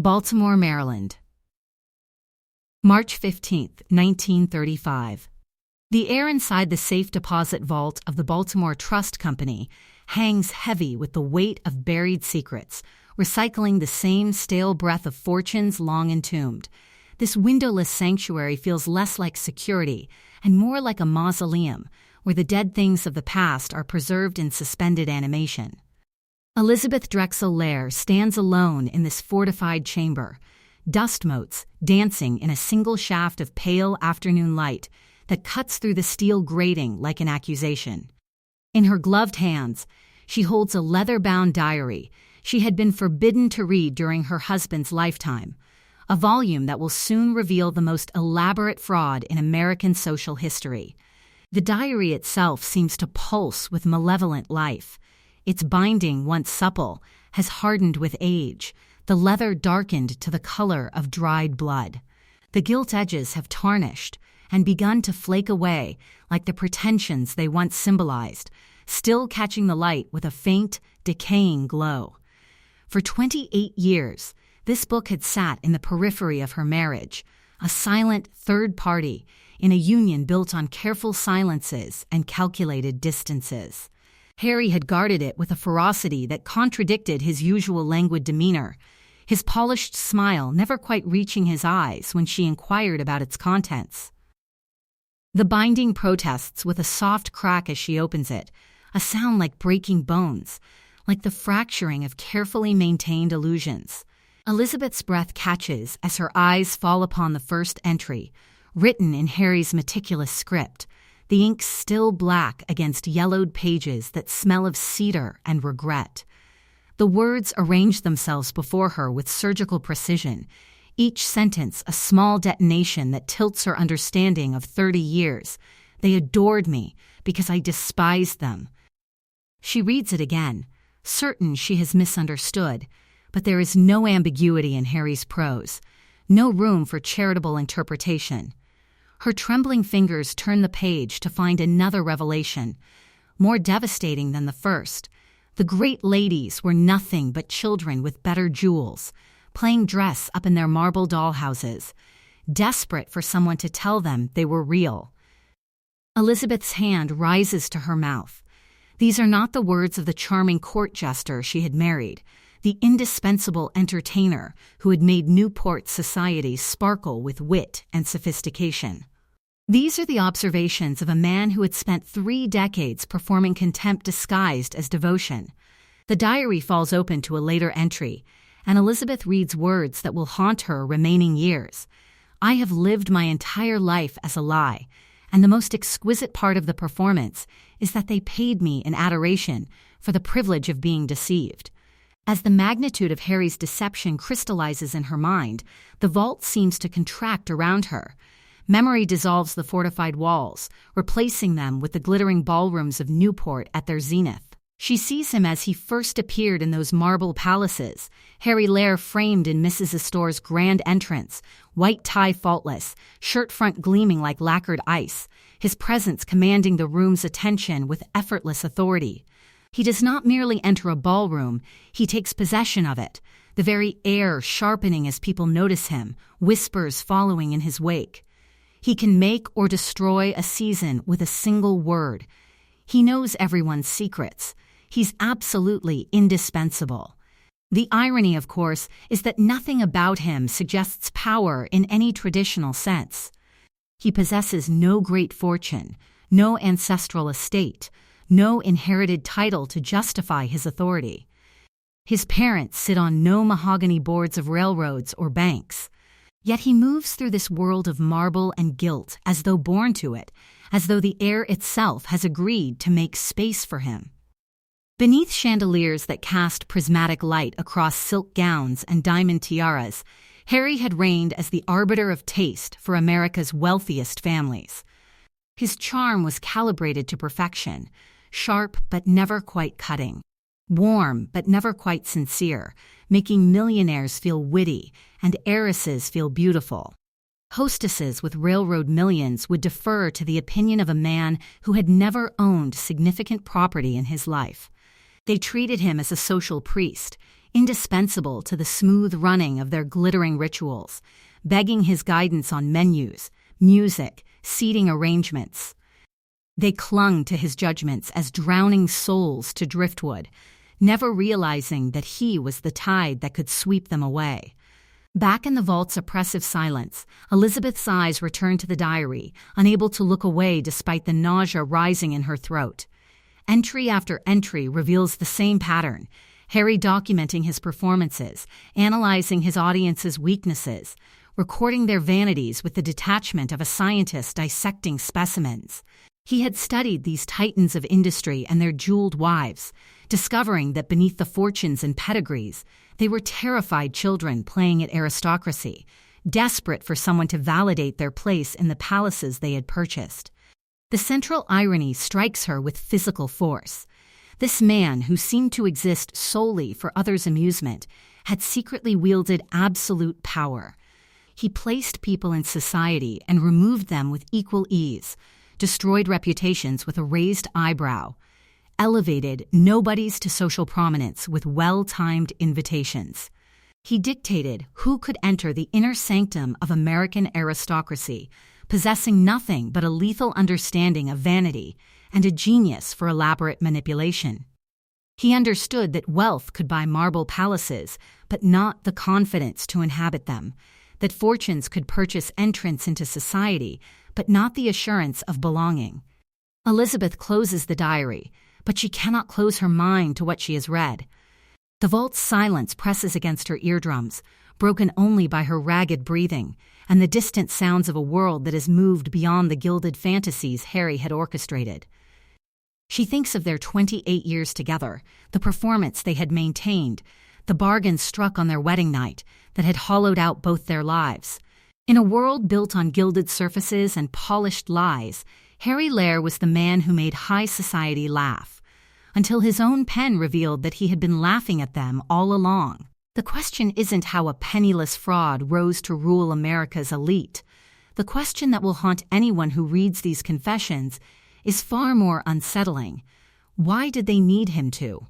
Baltimore, Maryland. March 15, 1935. The air inside the safe deposit vault of the Baltimore Trust Company hangs heavy with the weight of buried secrets, recycling the same stale breath of fortunes long entombed. This windowless sanctuary feels less like security and more like a mausoleum, where the dead things of the past are preserved in suspended animation. Elizabeth Drexel Lair stands alone in this fortified chamber, dust motes dancing in a single shaft of pale afternoon light that cuts through the steel grating like an accusation. In her gloved hands, she holds a leather-bound diary she had been forbidden to read during her husband's lifetime, a volume that will soon reveal the most elaborate fraud in American social history. The diary itself seems to pulse with malevolent life. Its binding, once supple, has hardened with age, the leather darkened to the color of dried blood. The gilt edges have tarnished and begun to flake away like the pretensions they once symbolized, still catching the light with a faint, decaying glow. For 28 years, this book had sat in the periphery of her marriage, a silent third party in a union built on careful silences and calculated distances. Harry had guarded it with a ferocity that contradicted his usual languid demeanor, his polished smile never quite reaching his eyes when she inquired about its contents. The binding protests with a soft crack as she opens it, a sound like breaking bones, like the fracturing of carefully maintained illusions. Elizabeth's breath catches as her eyes fall upon the first entry, written in Harry's meticulous script, the ink still black against yellowed pages that smell of cedar and regret. The words arrange themselves before her with surgical precision, each sentence a small detonation that tilts her understanding of 30 years. They adored me because I despised them. She reads it again, certain she has misunderstood, but there is no ambiguity in Harry's prose, no room for charitable interpretation. Her trembling fingers turn the page to find another revelation, more devastating than the first. The great ladies were nothing but children with better jewels, playing dress up in their marble dollhouses, desperate for someone to tell them they were real. Elizabeth's hand rises to her mouth. These are not the words of the charming court jester she had married, the indispensable entertainer who had made Newport society sparkle with wit and sophistication. These are the observations of a man who had spent 3 decades performing contempt disguised as devotion. The diary falls open to a later entry, and Elizabeth reads words that will haunt her remaining years. I have lived my entire life as a lie, and the most exquisite part of the performance is that they paid me in adoration for the privilege of being deceived. As the magnitude of Harry's deception crystallizes in her mind, the vault seems to contract around her. Memory dissolves the fortified walls, replacing them with the glittering ballrooms of Newport at their zenith. She sees him as he first appeared in those marble palaces, Harry Lair framed in Mrs. Astore's grand entrance, white tie faultless, shirt front gleaming like lacquered ice, his presence commanding the room's attention with effortless authority. He does not merely enter a ballroom, he takes possession of it, the very air sharpening as people notice him, whispers following in his wake. He can make or destroy a season with a single word. He knows everyone's secrets. He's absolutely indispensable. The irony, of course, is that nothing about him suggests power in any traditional sense. He possesses no great fortune, no ancestral estate, no inherited title to justify his authority. His parents sit on no mahogany boards of railroads or banks. Yet he moves through this world of marble and gilt as though born to it, as though the air itself has agreed to make space for him. Beneath chandeliers that cast prismatic light across silk gowns and diamond tiaras, Harry had reigned as the arbiter of taste for America's wealthiest families. His charm was calibrated to perfection, sharp but never quite cutting, warm but never quite sincere, making millionaires feel witty and heiresses feel beautiful. Hostesses with railroad millions would defer to the opinion of a man who had never owned significant property in his life. They treated him as a social priest, indispensable to the smooth running of their glittering rituals, begging his guidance on menus, music, seating arrangements. They clung to his judgments as drowning souls to driftwood, never realizing that he was the tide that could sweep them away. Back in the vault's oppressive silence, Elizabeth's eyes returned to the diary, unable to look away despite the nausea rising in her throat. Entry after entry reveals the same pattern: Harry documenting his performances, analyzing his audience's weaknesses, recording their vanities with the detachment of a scientist dissecting specimens. He had studied these titans of industry and their jeweled wives, discovering that beneath the fortunes and pedigrees, they were terrified children playing at aristocracy, desperate for someone to validate their place in the palaces they had purchased. The central irony strikes her with physical force. This man, who seemed to exist solely for others' amusement, had secretly wielded absolute power. He placed people in society and removed them with equal ease, destroyed reputations with a raised eyebrow, elevated nobodies to social prominence with well-timed invitations. He dictated who could enter the inner sanctum of American aristocracy, possessing nothing but a lethal understanding of vanity and a genius for elaborate manipulation. He understood that wealth could buy marble palaces, but not the confidence to inhabit them, that fortunes could purchase entrance into society, but not the assurance of belonging. Elizabeth closes the diary, but she cannot close her mind to what she has read. The vault's silence presses against her eardrums, broken only by her ragged breathing and the distant sounds of a world that has moved beyond the gilded fantasies Harry had orchestrated. She thinks of their 28 years together, the performance they had maintained, the bargains struck on their wedding night that had hollowed out both their lives. In a world built on gilded surfaces and polished lies, Harry Lair was the man who made high society laugh, until his own pen revealed that he had been laughing at them all along. The question isn't how a penniless fraud rose to rule America's elite. The question that will haunt anyone who reads these confessions is far more unsettling. Why did they need him to?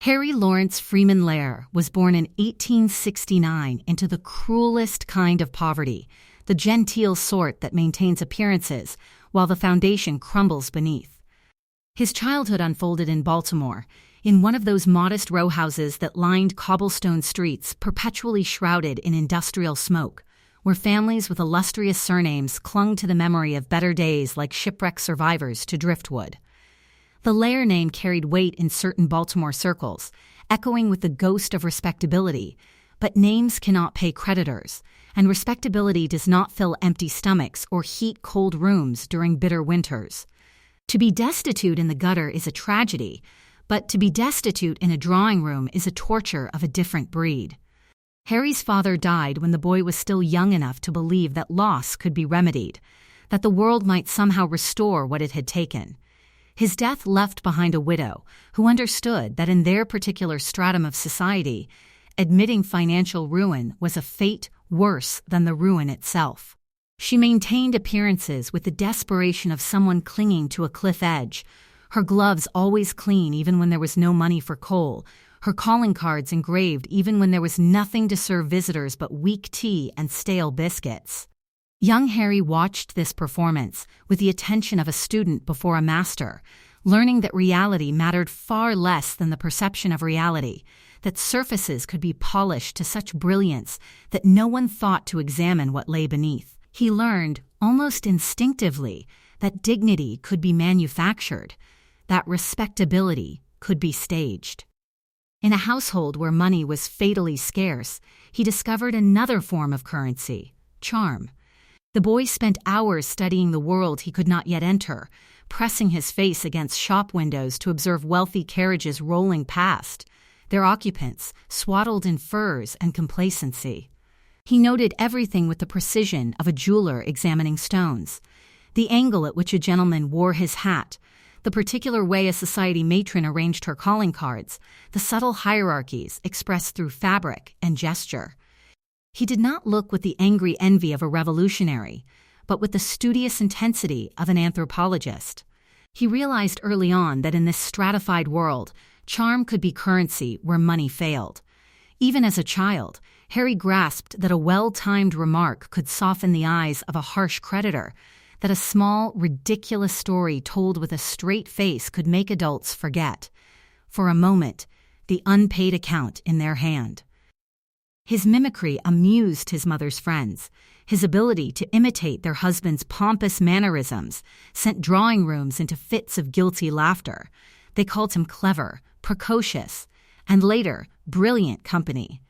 Harry Lawrence Freeman Lair was born in 1869 into the cruelest kind of poverty, the genteel sort that maintains appearances while the foundation crumbles beneath. His childhood unfolded in Baltimore, in one of those modest row houses that lined cobblestone streets perpetually shrouded in industrial smoke, where families with illustrious surnames clung to the memory of better days like shipwreck survivors to driftwood. The Lair name carried weight in certain Baltimore circles, echoing with the ghost of respectability, but names cannot pay creditors, and respectability does not fill empty stomachs or heat cold rooms during bitter winters. To be destitute in the gutter is a tragedy, but to be destitute in a drawing room is a torture of a different breed. Harry's father died when the boy was still young enough to believe that loss could be remedied, that the world might somehow restore what it had taken. His death left behind a widow who understood that in their particular stratum of society, admitting financial ruin was a fate worse than the ruin itself. She maintained appearances with the desperation of someone clinging to a cliff edge, her gloves always clean even when there was no money for coal, her calling cards engraved even when there was nothing to serve visitors but weak tea and stale biscuits. Young Harry watched this performance with the attention of a student before a master, learning that reality mattered far less than the perception of reality, that surfaces could be polished to such brilliance that no one thought to examine what lay beneath. He learned, almost instinctively, that dignity could be manufactured, that respectability could be staged. In a household where money was fatally scarce, he discovered another form of currency: charm. The boy spent hours studying the world he could not yet enter, pressing his face against shop windows to observe wealthy carriages rolling past, their occupants swaddled in furs and complacency. He noted everything with the precision of a jeweler examining stones: the angle at which a gentleman wore his hat, the particular way a society matron arranged her calling cards, the subtle hierarchies expressed through fabric and gesture. He did not look with the angry envy of a revolutionary, but with the studious intensity of an anthropologist. He realized early on that in this stratified world, charm could be currency where money failed. Even as a child, Harry grasped that a well-timed remark could soften the eyes of a harsh creditor, that a small, ridiculous story told with a straight face could make adults forget, for a moment, the unpaid account in their hand. His mimicry amused his mother's friends. His ability to imitate their husband's pompous mannerisms sent drawing rooms into fits of guilty laughter. They called him clever, precocious, and later, brilliant company.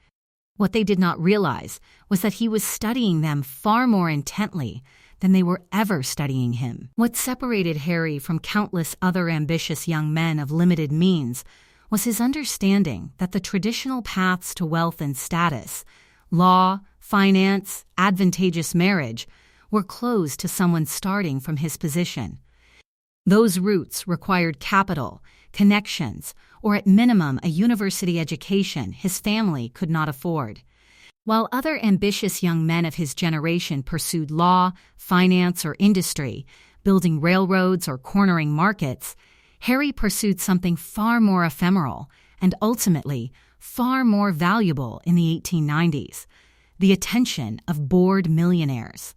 What they did not realize was that he was studying them far more intently than they were ever studying him. What separated Harry from countless other ambitious young men of limited means was his understanding that the traditional paths to wealth and status, law, finance, advantageous marriage, were closed to someone starting from his position. Those routes required capital, connections, or at minimum a university education his family could not afford. While other ambitious young men of his generation pursued law, finance, or industry, building railroads or cornering markets, Harry pursued something far more ephemeral and ultimately far more valuable in the 1890s, the attention of bored millionaires.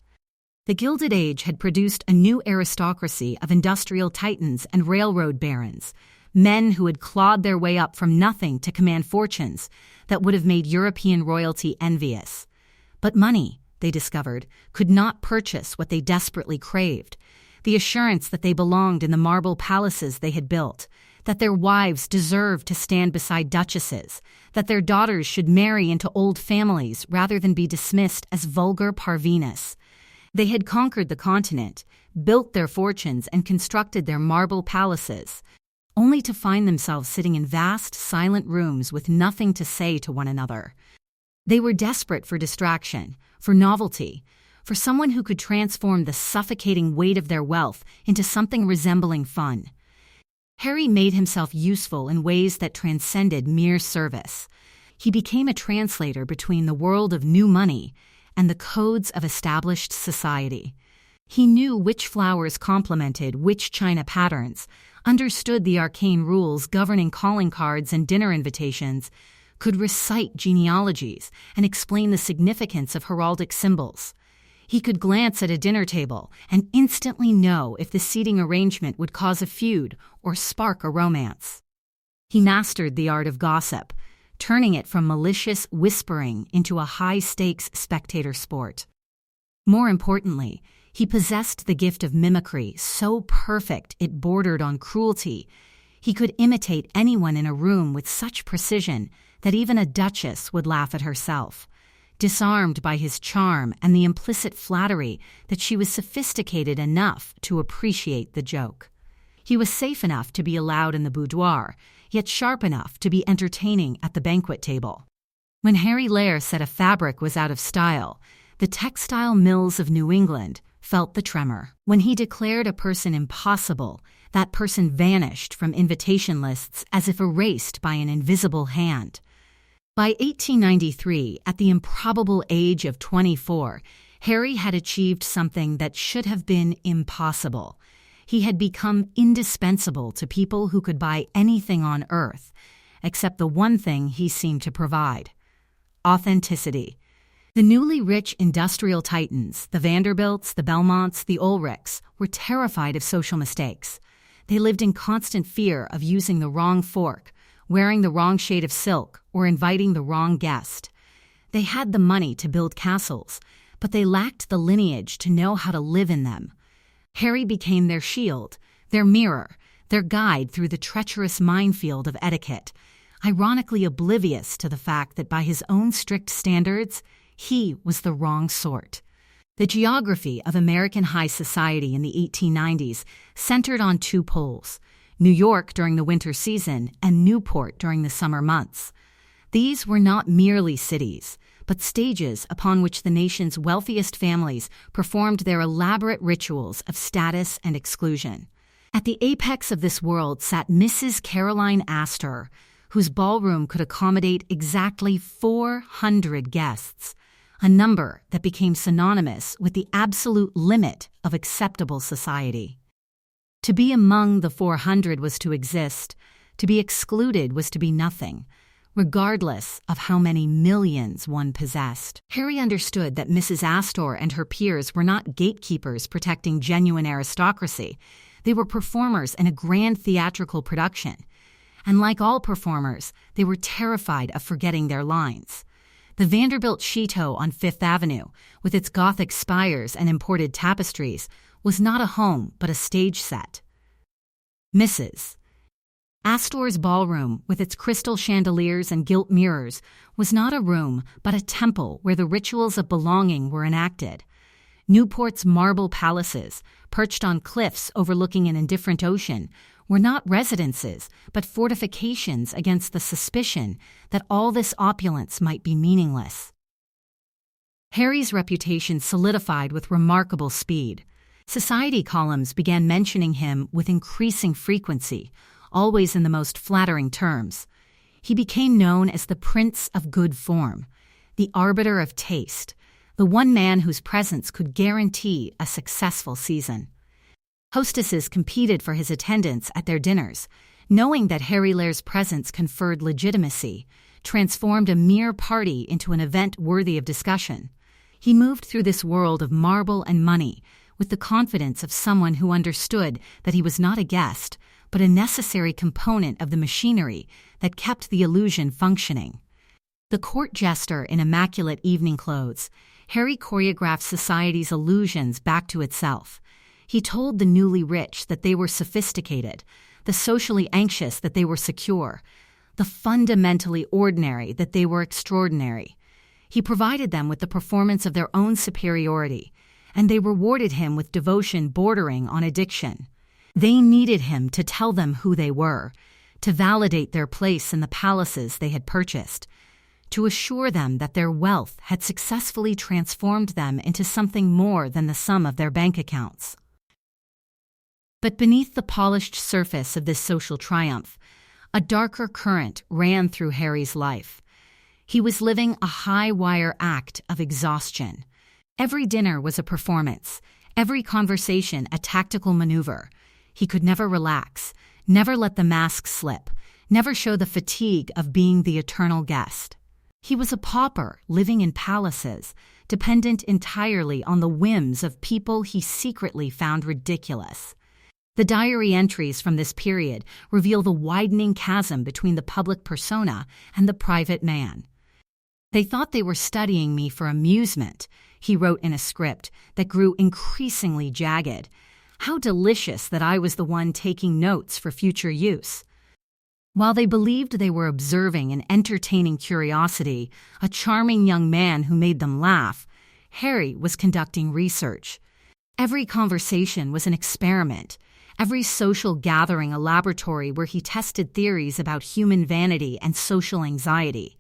The Gilded Age had produced a new aristocracy of industrial titans and railroad barons, men who had clawed their way up from nothing to command fortunes that would have made European royalty envious. But money, they discovered, could not purchase what they desperately craved: the assurance that they belonged in the marble palaces they had built, that their wives deserved to stand beside duchesses, that their daughters should marry into old families rather than be dismissed as vulgar parvenus. They had conquered the continent, built their fortunes, and constructed their marble palaces, only to find themselves sitting in vast, silent rooms with nothing to say to one another. They were desperate for distraction, for novelty, for someone who could transform the suffocating weight of their wealth into something resembling fun. Harry made himself useful in ways that transcended mere service. He became a translator between the world of new money and the codes of established society. He knew which flowers complemented which china patterns, understood the arcane rules governing calling cards and dinner invitations, could recite genealogies and explain the significance of heraldic symbols. He could glance at a dinner table and instantly know if the seating arrangement would cause a feud or spark a romance. He mastered the art of gossip, turning it from malicious whispering into a high-stakes spectator sport. More importantly, he possessed the gift of mimicry so perfect it bordered on cruelty. He could imitate anyone in a room with such precision that even a duchess would laugh at herself, disarmed by his charm and the implicit flattery that she was sophisticated enough to appreciate the joke. He was safe enough to be allowed in the boudoir, yet sharp enough to be entertaining at the banquet table. When Harry Lair said a fabric was out of style, the textile mills of New England felt the tremor. When he declared a person impossible, that person vanished from invitation lists as if erased by an invisible hand. By 1893, at the improbable age of 24, Harry had achieved something that should have been impossible. He had become indispensable to people who could buy anything on earth, except the one thing he seemed to provide: authenticity. The newly rich industrial titans, the Vanderbilts, the Belmonts, the Ulrichs, were terrified of social mistakes. They lived in constant fear of using the wrong fork, wearing the wrong shade of silk, or inviting the wrong guest. They had the money to build castles, but they lacked the lineage to know how to live in them. Harry became their shield, their mirror, their guide through the treacherous minefield of etiquette, ironically oblivious to the fact that by his own strict standards, he was the wrong sort. The geography of American high society in the 1890s centered on two poles: New York during the winter season and Newport during the summer months. These were not merely cities, but stages upon which the nation's wealthiest families performed their elaborate rituals of status and exclusion. At the apex of this world sat Mrs. Caroline Astor, whose ballroom could accommodate exactly 400 guests, a number that became synonymous with the absolute limit of acceptable society. To be among the 400 was to exist, to be excluded was to be nothing. regardless of how many millions one possessed. Harry understood that Mrs. Astor and her peers were not gatekeepers protecting genuine aristocracy. They were performers in a grand theatrical production. And like all performers, they were terrified of forgetting their lines. The Vanderbilt Chateau on Fifth Avenue, with its Gothic spires and imported tapestries, was not a home but a stage set. Mrs. Astor's ballroom, with its crystal chandeliers and gilt mirrors, was not a room but a temple where the rituals of belonging were enacted. Newport's marble palaces, perched on cliffs overlooking an indifferent ocean, were not residences but fortifications against the suspicion that all this opulence might be meaningless. Harry's reputation solidified with remarkable speed. Society columns began mentioning him with increasing frequency, always in the most flattering terms. He became known as the Prince of Good Form, the arbiter of taste, the one man whose presence could guarantee a successful season. Hostesses competed for his attendance at their dinners, knowing that Harry Lair's presence conferred legitimacy, transformed a mere party into an event worthy of discussion. He moved through this world of marble and money with the confidence of someone who understood that he was not a guest, but a necessary component of the machinery that kept the illusion functioning. The court jester in immaculate evening clothes, Harry choreographed society's illusions back to itself. He told the newly rich that they were sophisticated, the socially anxious that they were secure, the fundamentally ordinary that they were extraordinary. He provided them with the performance of their own superiority, and they rewarded him with devotion bordering on addiction. They needed him to tell them who they were, to validate their place in the palaces they had purchased, to assure them that their wealth had successfully transformed them into something more than the sum of their bank accounts. But beneath the polished surface of this social triumph, a darker current ran through Harry's life. He was living a high-wire act of exhaustion. Every dinner was a performance, every conversation a tactical maneuver. He could never relax, never let the mask slip, never show the fatigue of being the eternal guest. He was a pauper living in palaces, dependent entirely on the whims of people he secretly found ridiculous. The diary entries from this period reveal the widening chasm between the public persona and the private man. "They thought they were studying me for amusement," he wrote in a script that grew increasingly jagged. "How delicious that I was the one taking notes for future use." While they believed they were observing an entertaining curiosity, a charming young man who made them laugh, Harry was conducting research. Every conversation was an experiment, every social gathering a laboratory where he tested theories about human vanity and social anxiety.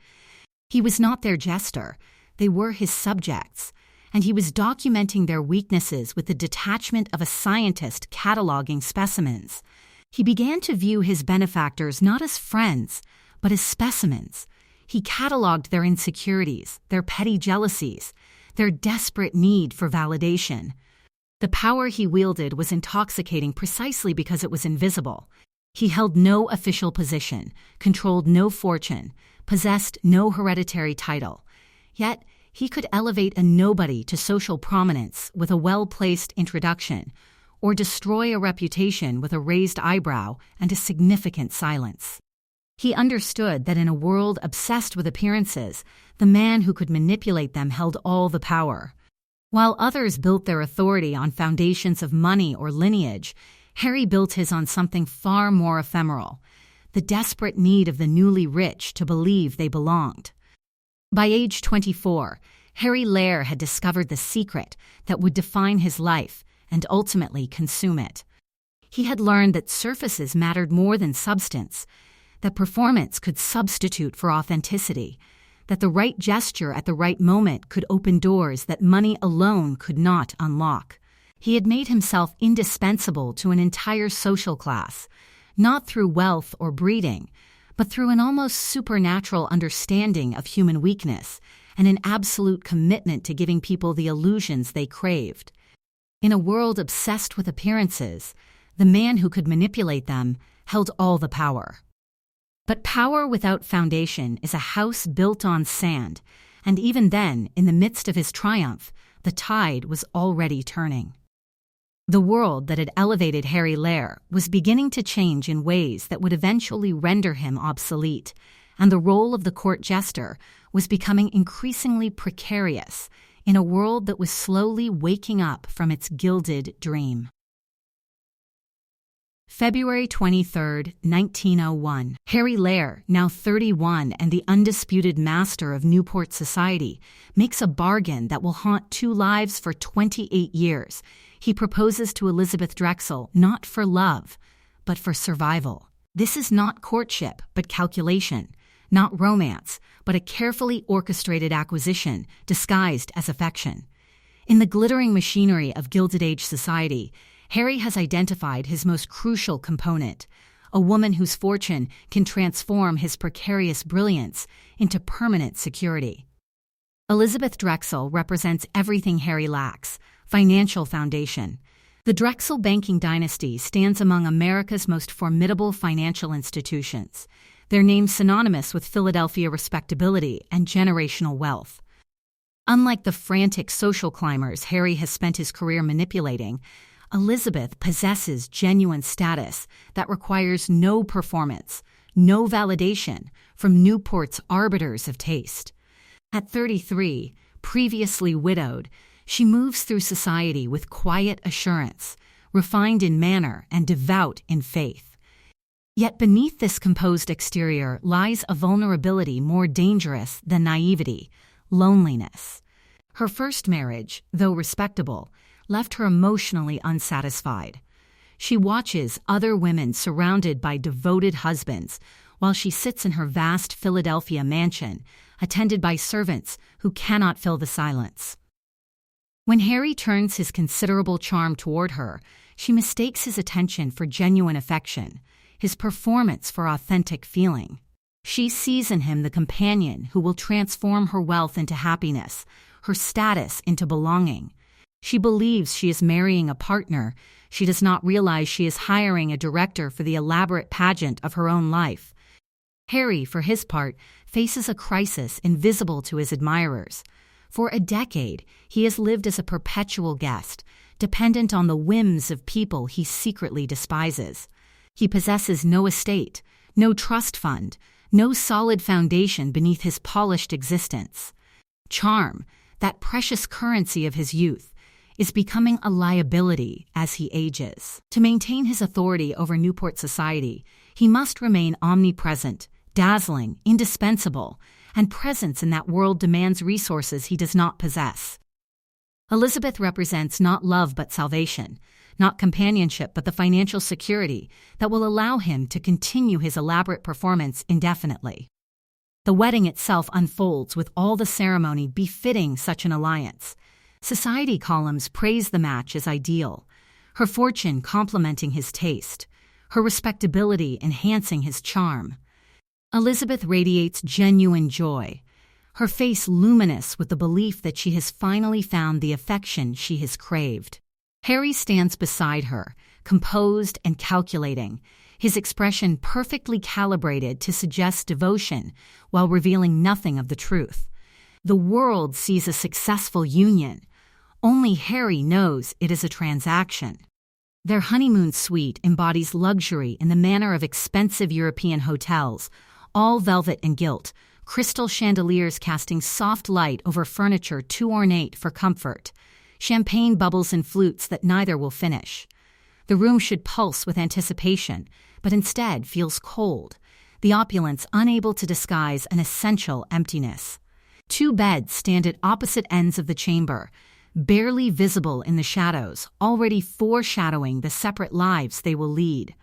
He was not their jester, they were his subjects, and he was documenting their weaknesses with the detachment of a scientist cataloging specimens. He began to view his benefactors not as friends, but as specimens. He cataloged their insecurities, their petty jealousies, their desperate need for validation. The power he wielded was intoxicating precisely because it was invisible. He held no official position, controlled no fortune, possessed no hereditary title. Yet, he could elevate a nobody to social prominence with a well-placed introduction, or destroy a reputation with a raised eyebrow and a significant silence. He understood that in a world obsessed with appearances, the man who could manipulate them held all the power. While others built their authority on foundations of money or lineage, Harry built his on something far more ephemeral, the desperate need of the newly rich to believe they belonged. By age 24, Harry Lair had discovered the secret that would define his life and ultimately consume it. He had learned that surfaces mattered more than substance, that performance could substitute for authenticity, that the right gesture at the right moment could open doors that money alone could not unlock. He had made himself indispensable to an entire social class, not through wealth or breeding, but through an almost supernatural understanding of human weakness and an absolute commitment to giving people the illusions they craved. In a world obsessed with appearances, the man who could manipulate them held all the power. But power without foundation is a house built on sand, and even then, in the midst of his triumph, the tide was already turning. The world that had elevated Harry Lair was beginning to change in ways that would eventually render him obsolete, and the role of the court jester was becoming increasingly precarious in a world that was slowly waking up from its gilded dream. February 23, 1901. Harry Lair, now 31 and the undisputed master of Newport society, makes a bargain that will haunt two lives for 28 years. He proposes to Elizabeth Drexel not for love, but for survival. This is not courtship, but calculation. Not romance, but a carefully orchestrated acquisition disguised as affection. In the glittering machinery of Gilded Age society, Harry has identified his most crucial component, a woman whose fortune can transform his precarious brilliance into permanent security. Elizabeth Drexel represents everything Harry lacks: financial foundation. The Drexel banking dynasty stands among America's most formidable financial institutions, their name synonymous with Philadelphia respectability and generational wealth. Unlike the frantic social climbers Harry has spent his career manipulating, Elizabeth possesses genuine status that requires no performance, no validation from Newport's arbiters of taste. At 33, previously widowed, she moves through society with quiet assurance, refined in manner and devout in faith. Yet beneath this composed exterior lies a vulnerability more dangerous than naivety: loneliness. Her first marriage, though respectable, left her emotionally unsatisfied. She watches other women surrounded by devoted husbands while she sits in her vast Philadelphia mansion, attended by servants who cannot fill the silence. When Harry turns his considerable charm toward her, she mistakes his attention for genuine affection, his performance for authentic feeling. She sees in him the companion who will transform her wealth into happiness, her status into belonging. She believes she is marrying a partner. She does not realize she is hiring a director for the elaborate pageant of her own life. Harry, for his part, faces a crisis invisible to his admirers. For a decade, he has lived as a perpetual guest, dependent on the whims of people he secretly despises. He possesses no estate, no trust fund, no solid foundation beneath his polished existence. Charm, that precious currency of his youth, is becoming a liability as he ages. To maintain his authority over Newport society, he must remain omnipresent, dazzling, indispensable, and presence in that world demands resources he does not possess. Elizabeth represents not love but salvation, not companionship but the financial security that will allow him to continue his elaborate performance indefinitely. The wedding itself unfolds with all the ceremony befitting such an alliance. Society columns praise the match as ideal, her fortune complementing his taste, her respectability enhancing his charm. Elizabeth radiates genuine joy, her face luminous with the belief that she has finally found the affection she has craved. Harry stands beside her, composed and calculating, his expression perfectly calibrated to suggest devotion while revealing nothing of the truth. The world sees a successful union. Only Harry knows it is a transaction. Their honeymoon suite embodies luxury in the manner of expensive European hotels, all velvet and gilt, crystal chandeliers casting soft light over furniture too ornate for comfort, champagne bubbles and flutes that neither will finish. The room should pulse with anticipation, but instead feels cold, the opulence unable to disguise an essential emptiness. Two beds stand at opposite ends of the chamber, barely visible in the shadows, already foreshadowing the separate lives they will lead.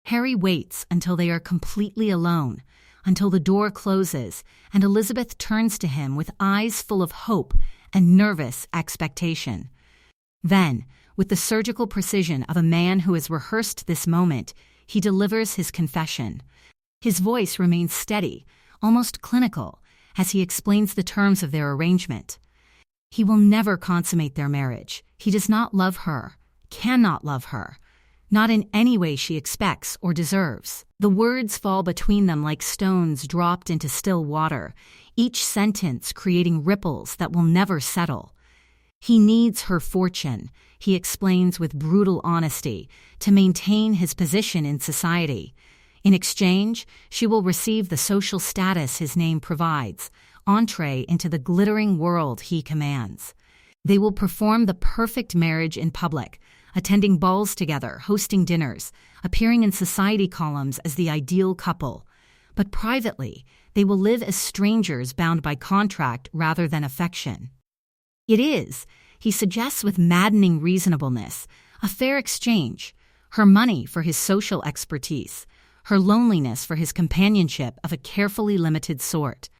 Harry waits until they are completely alone, until the door closes and Elizabeth turns to him with eyes full of hope and nervous expectation. Then, with the surgical precision of a man who has rehearsed this moment, he delivers his confession. His voice remains steady, almost clinical, as he explains the terms of their arrangement. He will never consummate their marriage. He does not love her, cannot love her. not in any way she expects or deserves. The words fall between them like stones dropped into still water, each sentence creating ripples that will never settle. He needs her fortune, he explains with brutal honesty, to maintain his position in society. In exchange, she will receive the social status his name provides, entree into the glittering world he commands. They will perform the perfect marriage in public, attending balls together, hosting dinners, appearing in society columns as the ideal couple. But privately, they will live as strangers bound by contract rather than affection. It is, he suggests with maddening reasonableness, a fair exchange, her money for his social expertise, her loneliness for his companionship of a carefully limited sort.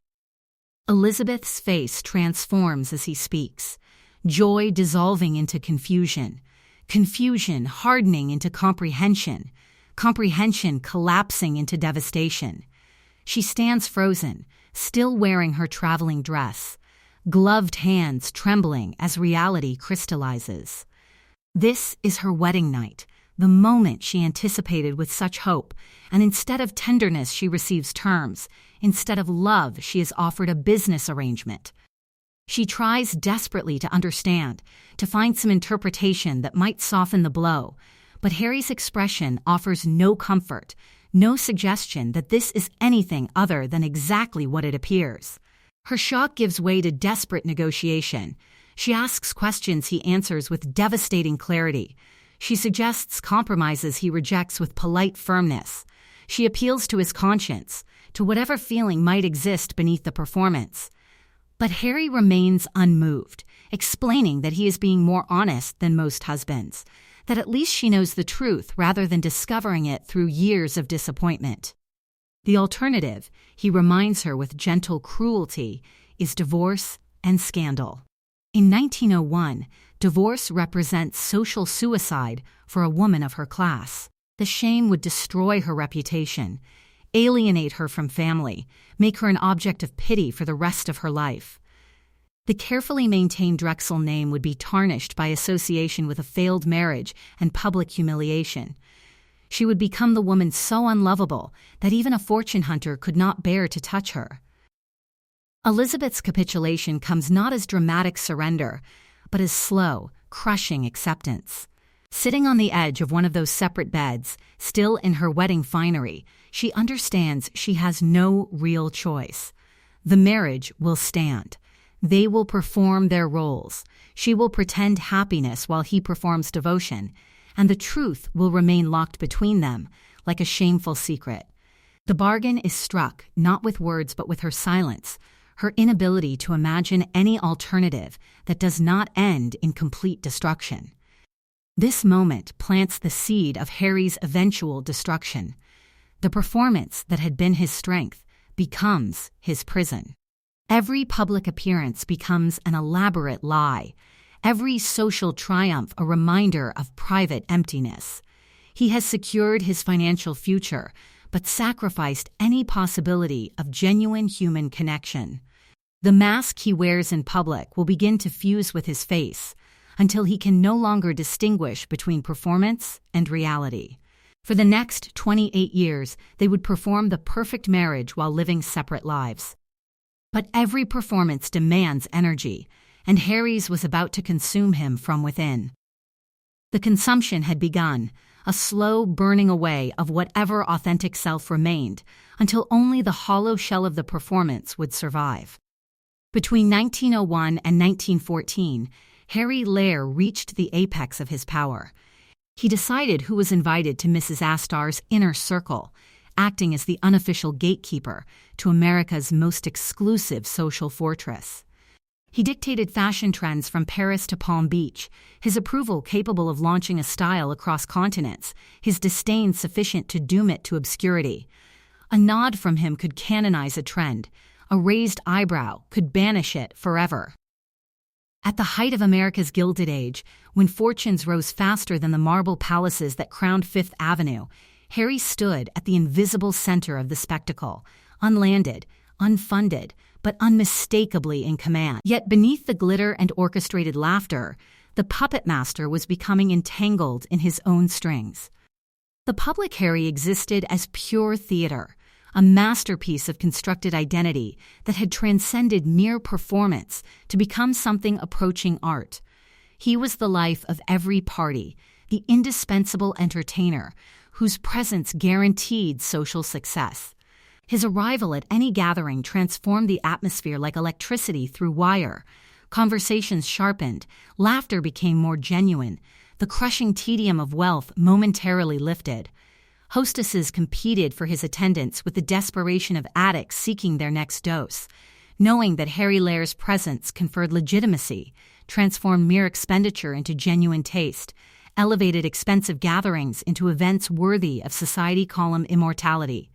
Elizabeth's face transforms as he speaks, joy dissolving into confusion, confusion hardening into comprehension, comprehension collapsing into devastation. She stands frozen, still wearing her traveling dress, gloved hands trembling as reality crystallizes. This is her wedding night, the moment she anticipated with such hope, and instead of tenderness she receives terms, instead of love she is offered a business arrangement. She tries desperately to understand, to find some interpretation that might soften the blow, but Harry's expression offers no comfort, no suggestion that this is anything other than exactly what it appears. Her shock gives way to desperate negotiation. She asks questions he answers with devastating clarity. She suggests compromises he rejects with polite firmness. She appeals to his conscience, to whatever feeling might exist beneath the performance. But Harry remains unmoved, explaining that he is being more honest than most husbands, that at least she knows the truth rather than discovering it through years of disappointment. The alternative, he reminds her with gentle cruelty, is divorce and scandal. In 1901, divorce represents social suicide for a woman of her class. The shame would destroy her reputation, alienate her from family, make her an object of pity for the rest of her life. The carefully maintained Drexel name would be tarnished by association with a failed marriage and public humiliation. She would become the woman so unlovable that even a fortune hunter could not bear to touch her. Elizabeth's capitulation comes not as dramatic surrender, but as slow, crushing acceptance. Sitting on the edge of one of those separate beds, still in her wedding finery, she understands she has no real choice. The marriage will stand. They will perform their roles. She will pretend happiness while he performs devotion, and the truth will remain locked between them, like a shameful secret. The bargain is struck, not with words but with her silence, her inability to imagine any alternative that does not end in complete destruction. This moment plants the seed of Harry's eventual destruction. The performance that had been his strength becomes his prison. Every public appearance becomes an elaborate lie, every social triumph a reminder of private emptiness. He has secured his financial future, but sacrificed any possibility of genuine human connection. The mask he wears in public will begin to fuse with his face, until he can no longer distinguish between performance and reality. For the next 28 years, they would perform the perfect marriage while living separate lives. But every performance demands energy, and Harry's was about to consume him from within. The consumption had begun, a slow burning away of whatever authentic self remained, until only the hollow shell of the performance would survive. Between 1901 and 1914, Harry Lair reached the apex of his power. He decided who was invited to Mrs. Astor's inner circle, acting as the unofficial gatekeeper to America's most exclusive social fortress. He dictated fashion trends from Paris to Palm Beach, his approval capable of launching a style across continents, his disdain sufficient to doom it to obscurity. A nod from him could canonize a trend. A raised eyebrow could banish it forever. At the height of America's Gilded Age, when fortunes rose faster than the marble palaces that crowned Fifth Avenue, Harry stood at the invisible center of the spectacle, unlanded, unfunded, but unmistakably in command. Yet beneath the glitter and orchestrated laughter, the puppet master was becoming entangled in his own strings. The public Harry existed as pure theater, a masterpiece of constructed identity that had transcended mere performance to become something approaching art. He was the life of every party, the indispensable entertainer, whose presence guaranteed social success. His arrival at any gathering transformed the atmosphere like electricity through wire. Conversations sharpened, laughter became more genuine, the crushing tedium of wealth momentarily lifted. Hostesses competed for his attendance with the desperation of addicts seeking their next dose, knowing that Harry Lair's presence conferred legitimacy, transformed mere expenditure into genuine taste, elevated expensive gatherings into events worthy of society column immortality.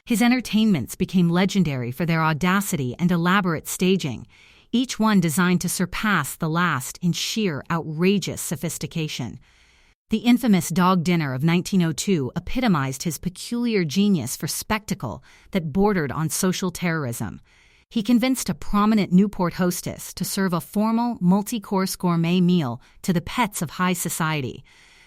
His entertainments became legendary for their audacity and elaborate staging, each one designed to surpass the last in sheer, outrageous sophistication. The infamous Dog Dinner of 1902 epitomized his peculiar genius for spectacle that bordered on social terrorism. He convinced a prominent Newport hostess to serve a formal, multi-course gourmet meal to the pets of high society,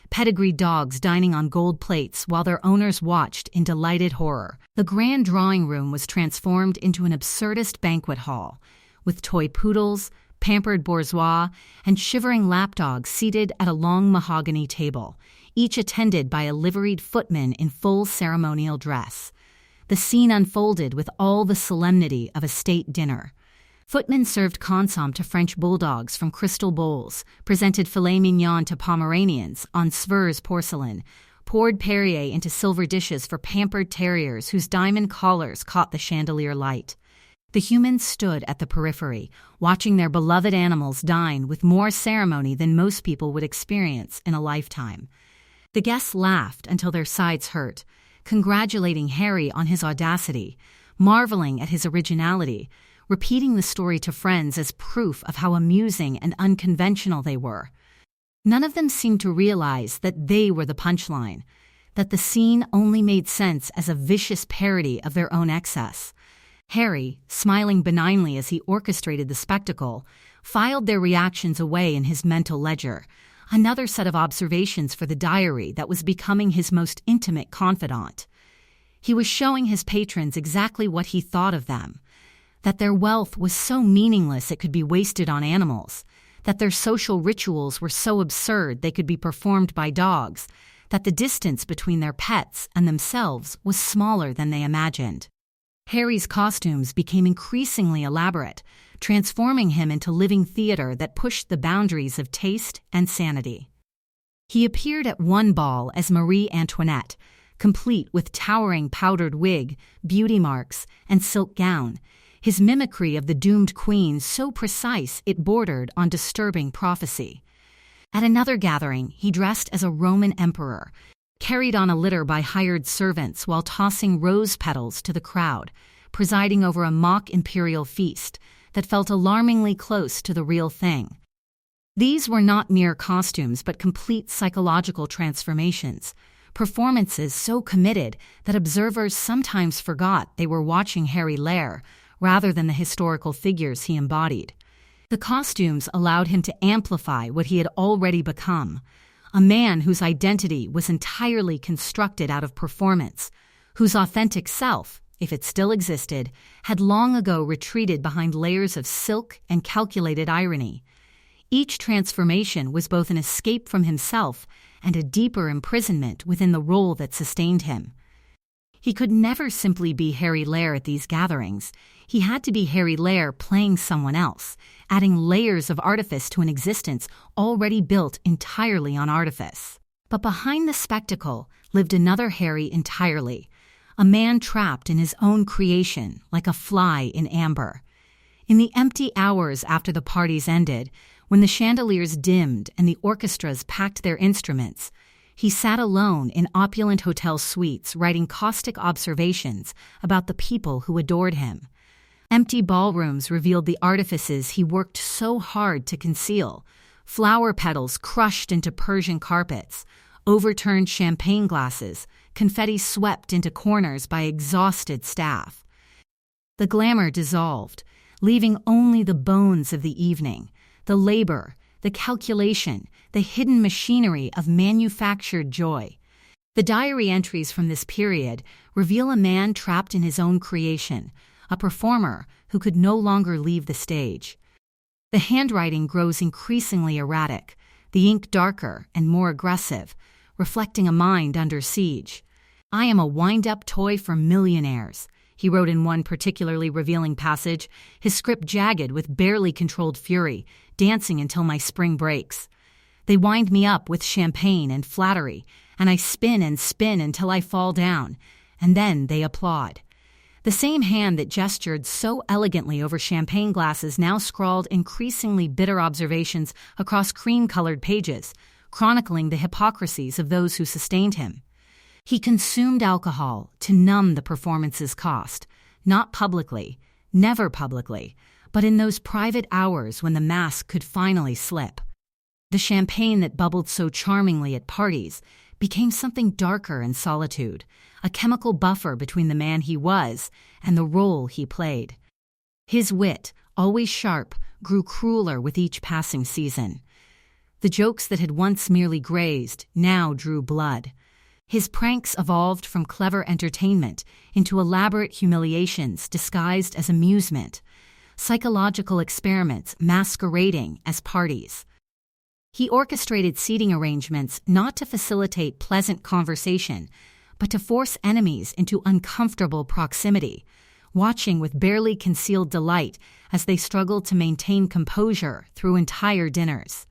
pedigreed dogs dining on gold plates while their owners watched in delighted horror. The grand drawing room was transformed into an absurdist banquet hall, with toy poodles, pampered bourgeois, and shivering lapdogs seated at a long mahogany table, each attended by a liveried footman in full ceremonial dress. The scene unfolded with all the solemnity of a state dinner. Footmen served consomme to French bulldogs from crystal bowls, presented filet mignon to Pomeranians on Svers porcelain, poured Perrier into silver dishes for pampered terriers whose diamond collars caught the chandelier light. The humans stood at the periphery, watching their beloved animals dine with more ceremony than most people would experience in a lifetime. The guests laughed until their sides hurt, congratulating Harry on his audacity, marveling at his originality, repeating the story to friends as proof of how amusing and unconventional they were. None of them seemed to realize that they were the punchline, that the scene only made sense as a vicious parody of their own excess. Harry, smiling benignly as he orchestrated the spectacle, filed their reactions away in his mental ledger, another set of observations for the diary that was becoming his most intimate confidant. He was showing his patrons exactly what he thought of them, that their wealth was so meaningless it could be wasted on animals, that their social rituals were so absurd they could be performed by dogs, that the distance between their pets and themselves was smaller than they imagined. Harry's costumes became increasingly elaborate, transforming him into living theater that pushed the boundaries of taste and sanity. He appeared at one ball as Marie Antoinette, complete with towering powdered wig, beauty marks, and silk gown, his mimicry of the doomed queen so precise it bordered on disturbing prophecy. At another gathering, he dressed as a Roman emperor, carried on a litter by hired servants while tossing rose petals to the crowd, presiding over a mock imperial feast that felt alarmingly close to the real thing. These were not mere costumes but complete psychological transformations, performances so committed that observers sometimes forgot they were watching Harry Lair rather than the historical figures he embodied. The costumes allowed him to amplify what he had already become, a man whose identity was entirely constructed out of performance, whose authentic self, if it still existed, had long ago retreated behind layers of silk and calculated irony. Each transformation was both an escape from himself and a deeper imprisonment within the role that sustained him. He could never simply be Harry Lair at these gatherings. He had to be Harry Lair playing someone else, adding layers of artifice to an existence already built entirely on artifice. But behind the spectacle lived another Harry entirely, a man trapped in his own creation like a fly in amber. In the empty hours after the parties ended, when the chandeliers dimmed and the orchestras packed their instruments, he sat alone in opulent hotel suites writing caustic observations about the people who adored him. Empty ballrooms revealed the artifices he worked so hard to conceal: flower petals crushed into Persian carpets, overturned champagne glasses, confetti swept into corners by exhausted staff. The glamour dissolved, leaving only the bones of the evening, the labor, the calculation, the hidden machinery of manufactured joy. The diary entries from this period reveal a man trapped in his own creation, a performer who could no longer leave the stage. The handwriting grows increasingly erratic, the ink darker and more aggressive, reflecting a mind under siege. "I am a wind-up toy for millionaires," he wrote in one particularly revealing passage, his script jagged with barely controlled fury, dancing until my spring breaks. "They wind me up with champagne and flattery, and I spin and spin until I fall down, and then they applaud." The same hand that gestured so elegantly over champagne glasses now scrawled increasingly bitter observations across cream-colored pages, chronicling the hypocrisies of those who sustained him. He consumed alcohol to numb the performance's cost, not publicly, never publicly, but in those private hours when the mask could finally slip. The champagne that bubbled so charmingly at parties became something darker in solitude, a chemical buffer between the man he was and the role he played. His wit, always sharp, grew crueler with each passing season. The jokes that had once merely grazed now drew blood. His pranks evolved from clever entertainment into elaborate humiliations disguised as amusement, psychological experiments masquerading as parties. He orchestrated seating arrangements not to facilitate pleasant conversation, but to force enemies into uncomfortable proximity, watching with barely concealed delight as they struggled to maintain composure through entire dinners.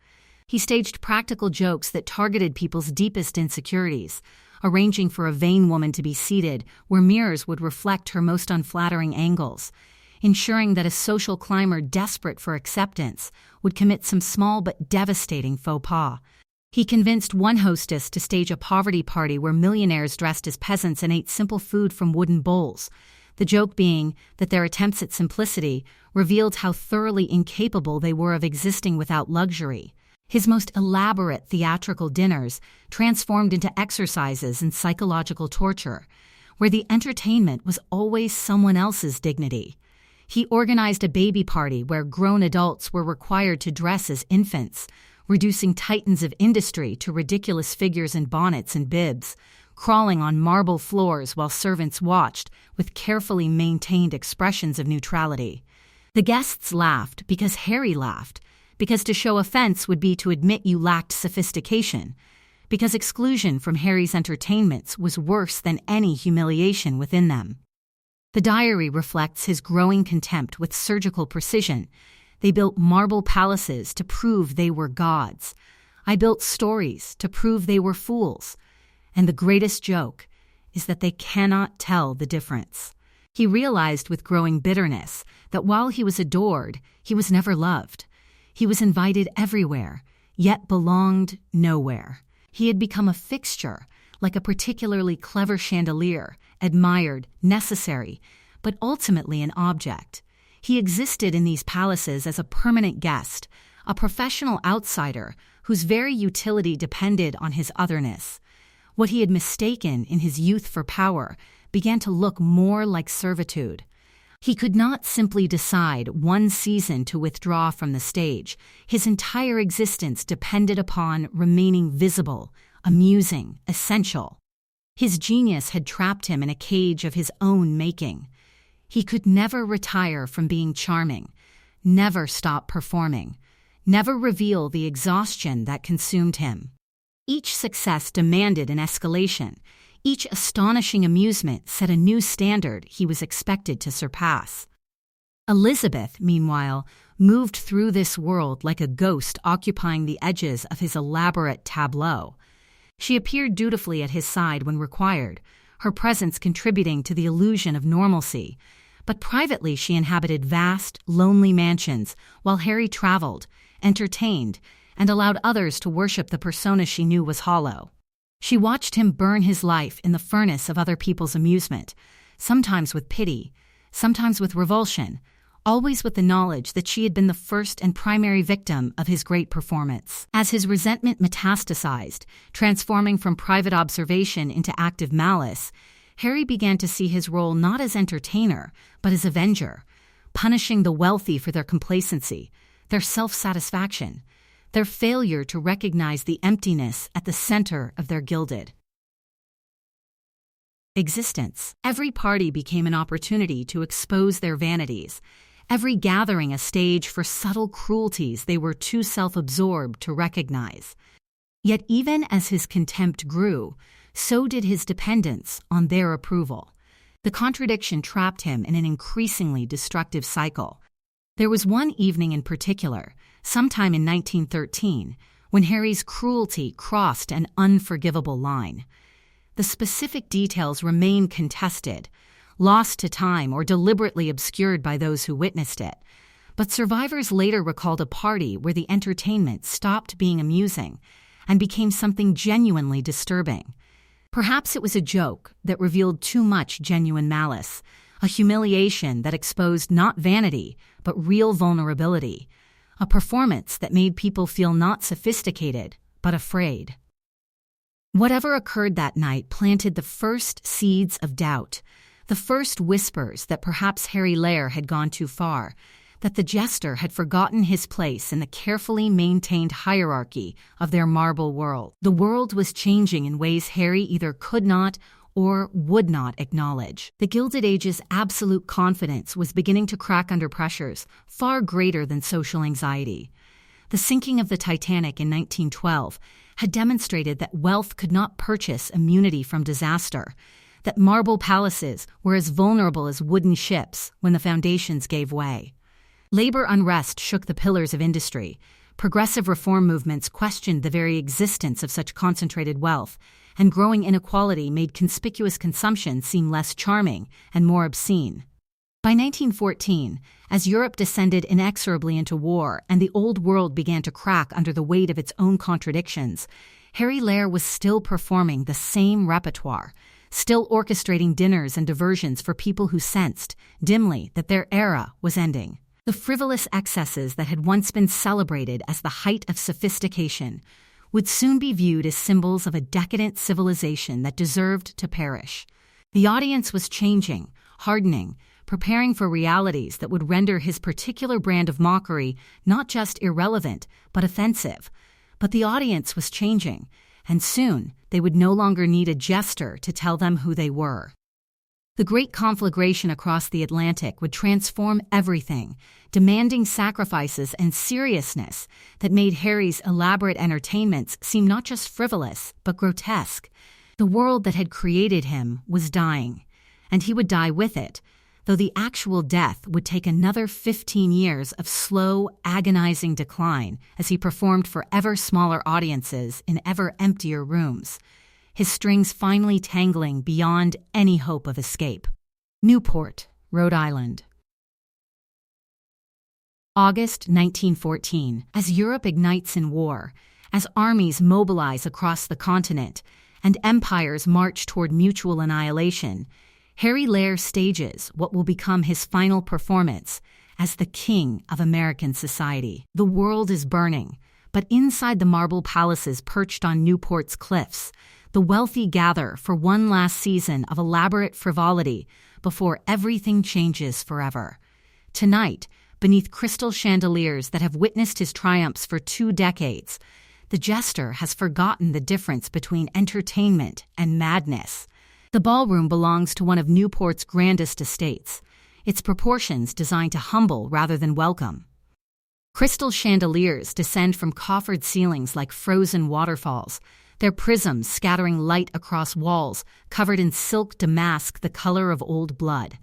He staged practical jokes that targeted people's deepest insecurities, arranging for a vain woman to be seated where mirrors would reflect her most unflattering angles, ensuring that a social climber desperate for acceptance would commit some small but devastating faux pas. He convinced one hostess to stage a poverty party where millionaires dressed as peasants and ate simple food from wooden bowls, the joke being that their attempts at simplicity revealed how thoroughly incapable they were of existing without luxury. His most elaborate theatrical dinners transformed into exercises in psychological torture, where the entertainment was always someone else's dignity. He organized a baby party where grown adults were required to dress as infants, reducing titans of industry to ridiculous figures in bonnets and bibs, crawling on marble floors while servants watched with carefully maintained expressions of neutrality. The guests laughed because Harry laughed, because to show offense would be to admit you lacked sophistication, because exclusion from Harry's entertainments was worse than any humiliation within them. The diary reflects his growing contempt with surgical precision. They built marble palaces to prove they were gods. I built stories to prove they were fools. And the greatest joke is that they cannot tell the difference. He realized with growing bitterness that while he was adored, he was never loved. He was invited everywhere, yet belonged nowhere. He had become a fixture, like a particularly clever chandelier, admired, necessary, but ultimately an object. He existed in these palaces as a permanent guest, a professional outsider whose very utility depended on his otherness. What he had mistaken in his youth for power began to look more like servitude. He could not simply decide one season to withdraw from the stage. His entire existence depended upon remaining visible, amusing, essential. His genius had trapped him in a cage of his own making. He could never retire from being charming, never stop performing, never reveal the exhaustion that consumed him. Each success demanded an escalation. Each astonishing amusement set a new standard he was expected to surpass. Elizabeth, meanwhile, moved through this world like a ghost occupying the edges of his elaborate tableau. She appeared dutifully at his side when required, her presence contributing to the illusion of normalcy. But privately she inhabited vast, lonely mansions while Harry traveled, entertained, and allowed others to worship the persona she knew was hollow. She watched him burn his life in the furnace of other people's amusement, sometimes with pity, sometimes with revulsion, always with the knowledge that she had been the first and primary victim of his great performance. As his resentment metastasized, transforming from private observation into active malice, Harry began to see his role not as entertainer, but as avenger, punishing the wealthy for their complacency, their self-satisfaction, their failure to recognize the emptiness at the center of their gilded existence. Every party became an opportunity to expose their vanities, every gathering a stage for subtle cruelties they were too self-absorbed to recognize. Yet even as his contempt grew, so did his dependence on their approval. The contradiction trapped him in an increasingly destructive cycle. There was one evening in particular, sometime in 1913, when Harry's cruelty crossed an unforgivable line. The specific details remain contested, lost to time or deliberately obscured by those who witnessed it. But survivors later recalled a party where the entertainment stopped being amusing and became something genuinely disturbing. Perhaps it was a joke that revealed too much genuine malice, a humiliation that exposed not vanity, but real vulnerability, a performance that made people feel not sophisticated, but afraid. Whatever occurred that night planted the first seeds of doubt, the first whispers that perhaps Harry Lear had gone too far, that the Jester had forgotten his place in the carefully maintained hierarchy of their marble world. The world was changing in ways Harry either could not or would not acknowledge. The Gilded Age's absolute confidence was beginning to crack under pressures far greater than social anxiety. The sinking of the Titanic in 1912 had demonstrated that wealth could not purchase immunity from disaster, that marble palaces were as vulnerable as wooden ships when the foundations gave way. Labor unrest shook the pillars of industry. Progressive reform movements questioned the very existence of such concentrated wealth, and growing inequality made conspicuous consumption seem less charming and more obscene. By 1914, as Europe descended inexorably into war and the old world began to crack under the weight of its own contradictions, Harry Lear was still performing the same repertoire, still orchestrating dinners and diversions for people who sensed, dimly, that their era was ending. The frivolous excesses that had once been celebrated as the height of sophistication would soon be viewed as symbols of a decadent civilization that deserved to perish. The audience was changing, hardening, preparing for realities that would render his particular brand of mockery not just irrelevant, but offensive. But the audience was changing, and soon they would no longer need a jester to tell them who they were. The great conflagration across the Atlantic would transform everything, demanding sacrifices and seriousness that made Harry's elaborate entertainments seem not just frivolous, but grotesque. The world that had created him was dying, and he would die with it, though the actual death would take another 15 years of slow, agonizing decline as he performed for ever smaller audiences in ever emptier rooms, his strings finally tangling beyond any hope of escape. Newport, Rhode Island. August 1914. As Europe ignites in war, as armies mobilize across the continent, and empires march toward mutual annihilation, Harry Lear stages what will become his final performance as the king of American society. The world is burning, but inside the marble palaces perched on Newport's cliffs, the wealthy gather for one last season of elaborate frivolity before everything changes forever. Tonight, beneath crystal chandeliers that have witnessed his triumphs for 2 decades, the Jester has forgotten the difference between entertainment and madness. The ballroom belongs to one of Newport's grandest estates, its proportions designed to humble rather than welcome. Crystal chandeliers descend from coffered ceilings like frozen waterfalls, their prisms scattering light across walls covered in silk damask the color of old blood.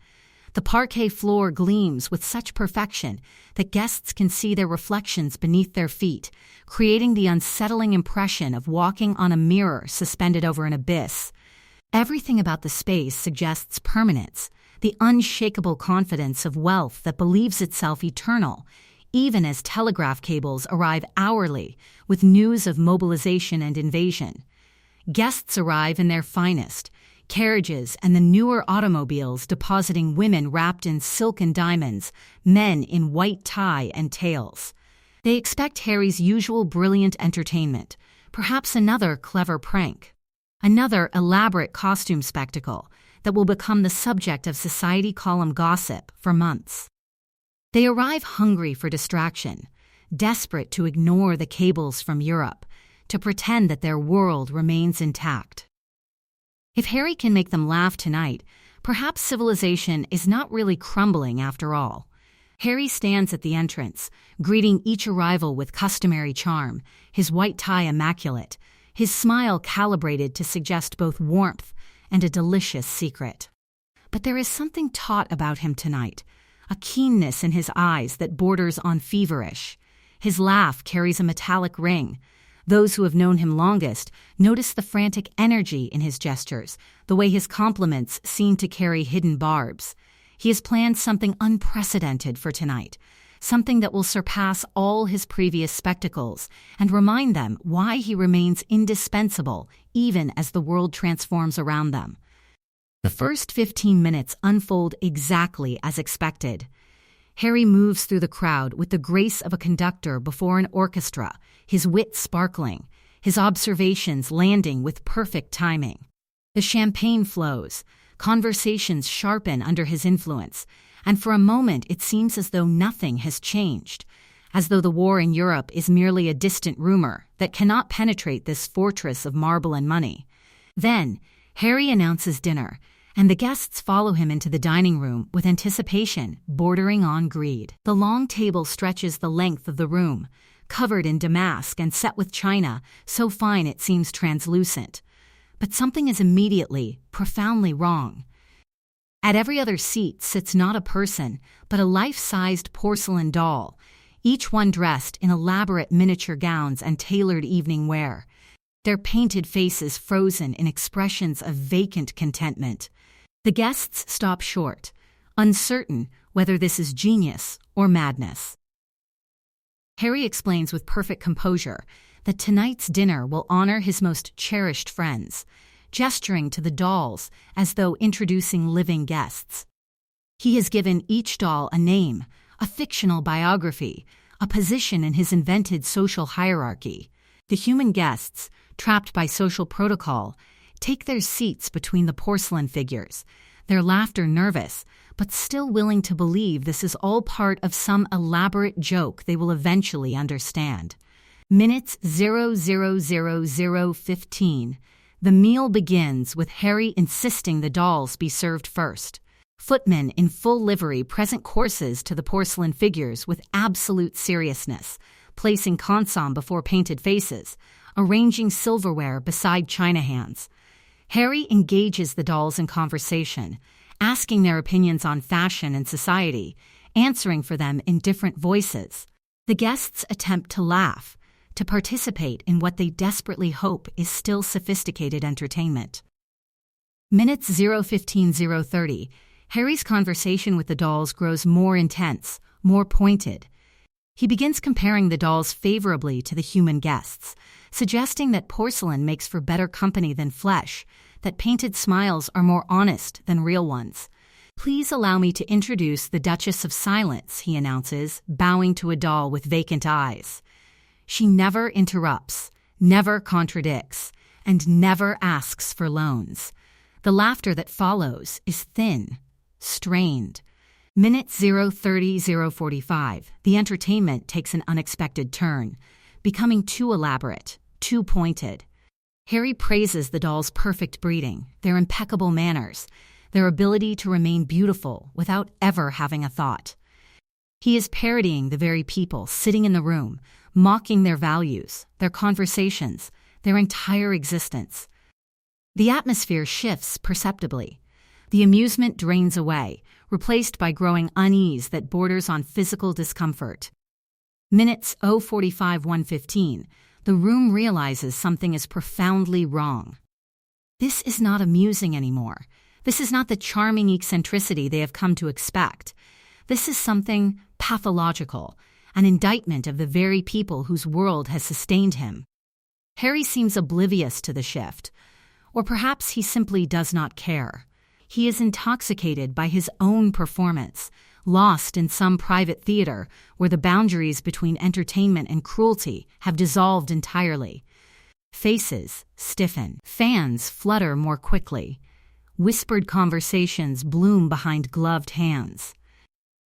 The parquet floor gleams with such perfection that guests can see their reflections beneath their feet, creating the unsettling impression of walking on a mirror suspended over an abyss. Everything about the space suggests permanence, the unshakable confidence of wealth that believes itself eternal, even as telegraph cables arrive hourly with news of mobilization and invasion. Guests arrive in their finest, carriages and the newer automobiles depositing women wrapped in silk and diamonds, men in white tie and tails. They expect Harry's usual brilliant entertainment, perhaps another clever prank, another elaborate costume spectacle that will become the subject of society column gossip for months. They arrive hungry for distraction, desperate to ignore the cables from Europe, to pretend that their world remains intact. If Harry can make them laugh tonight, perhaps civilization is not really crumbling after all. Harry stands at the entrance, greeting each arrival with customary charm, his white tie immaculate, his smile calibrated to suggest both warmth and a delicious secret. But there is something taut about him tonight, a keenness in his eyes that borders on feverish. His laugh carries a metallic ring. Those who have known him longest notice the frantic energy in his gestures, the way his compliments seem to carry hidden barbs. He has planned something unprecedented for tonight, something that will surpass all his previous spectacles and remind them why he remains indispensable even as the world transforms around them. The first 15 minutes unfold exactly as expected. Harry moves through the crowd with the grace of a conductor before an orchestra, his wit sparkling, his observations landing with perfect timing. The champagne flows, conversations sharpen under his influence, and for a moment it seems as though nothing has changed, as though the war in Europe is merely a distant rumor that cannot penetrate this fortress of marble and money. Then, Harry announces dinner, and the guests follow him into the dining room with anticipation bordering on greed. The long table stretches the length of the room, covered in damask and set with china so fine it seems translucent. But something is immediately, profoundly wrong. At every other seat sits not a person, but a life-sized porcelain doll, each one dressed in elaborate miniature gowns and tailored evening wear, their painted faces frozen in expressions of vacant contentment. The guests stop short, uncertain whether this is genius or madness. Harry explains with perfect composure that tonight's dinner will honor his most cherished friends, gesturing to the dolls as though introducing living guests. He has given each doll a name, a fictional biography, a position in his invented social hierarchy. The human guests, trapped by social protocol, take their seats between the porcelain figures, their laughter nervous, but still willing to believe this is all part of some elaborate joke they will eventually understand. Minutes 0:00:15. The meal begins with Harry insisting the dolls be served first. Footmen in full livery present courses to the porcelain figures with absolute seriousness, placing consomme before painted faces, arranging silverware beside china hands. Harry engages the dolls in conversation, asking their opinions on fashion and society, answering for them in different voices. The guests attempt to laugh, to participate in what they desperately hope is still sophisticated entertainment. Minutes 0:15:30. Harry's conversation with the dolls grows more intense, more pointed. He begins comparing the dolls favorably to the human guests, suggesting that porcelain makes for better company than flesh, that painted smiles are more honest than real ones. "Please allow me to introduce the Duchess of Silence," he announces, bowing to a doll with vacant eyes. She never interrupts, never contradicts, and never asks for loans. The laughter that follows is thin, strained. Minute 0:30:45. The entertainment takes an unexpected turn, becoming too elaborate, too pointed. Harry praises the dolls' perfect breeding, their impeccable manners, their ability to remain beautiful without ever having a thought. He is parodying the very people sitting in the room, mocking their values, their conversations, their entire existence. The atmosphere shifts perceptibly. The amusement drains away, replaced by growing unease that borders on physical discomfort. Minutes 0:45:115. The room realizes something is profoundly wrong. This is not amusing anymore. This is not the charming eccentricity they have come to expect. This is something pathological, an indictment of the very people whose world has sustained him. Harry seems oblivious to the shift, or perhaps he simply does not care. He is intoxicated by his own performance, lost in some private theater where the boundaries between entertainment and cruelty have dissolved entirely. Faces stiffen, fans flutter more quickly, whispered conversations bloom behind gloved hands.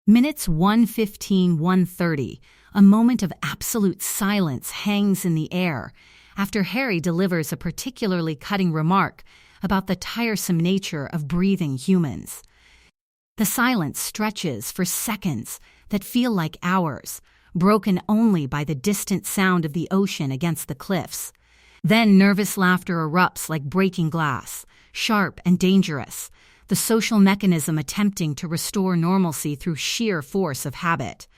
Minutes 1:15:130, a moment of absolute silence hangs in the air after Harry delivers a particularly cutting remark about the tiresome nature of breathing humans. The silence stretches for seconds that feel like hours, broken only by the distant sound of the ocean against the cliffs. Then nervous laughter erupts like breaking glass, sharp and dangerous, the social mechanism attempting to restore normalcy through sheer force of habit.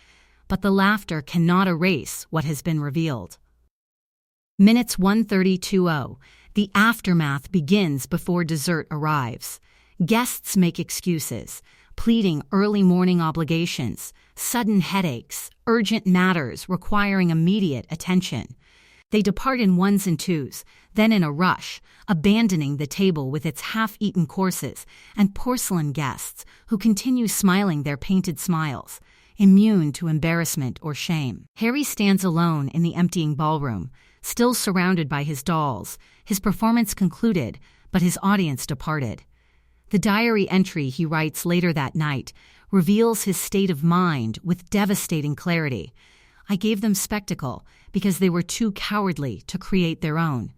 But the laughter cannot erase what has been revealed. Minutes 1:30:20. The aftermath begins before dessert arrives. Guests make excuses, pleading early morning obligations, sudden headaches, urgent matters requiring immediate attention. They depart in ones and twos, then in a rush, abandoning the table with its half-eaten courses and porcelain guests who continue smiling their painted smiles, immune to embarrassment or shame. Harry stands alone in the emptying ballroom, still surrounded by his dolls, his performance concluded, but his audience departed. The diary entry he writes later that night reveals his state of mind with devastating clarity. I gave them spectacle because they were too cowardly to create their own.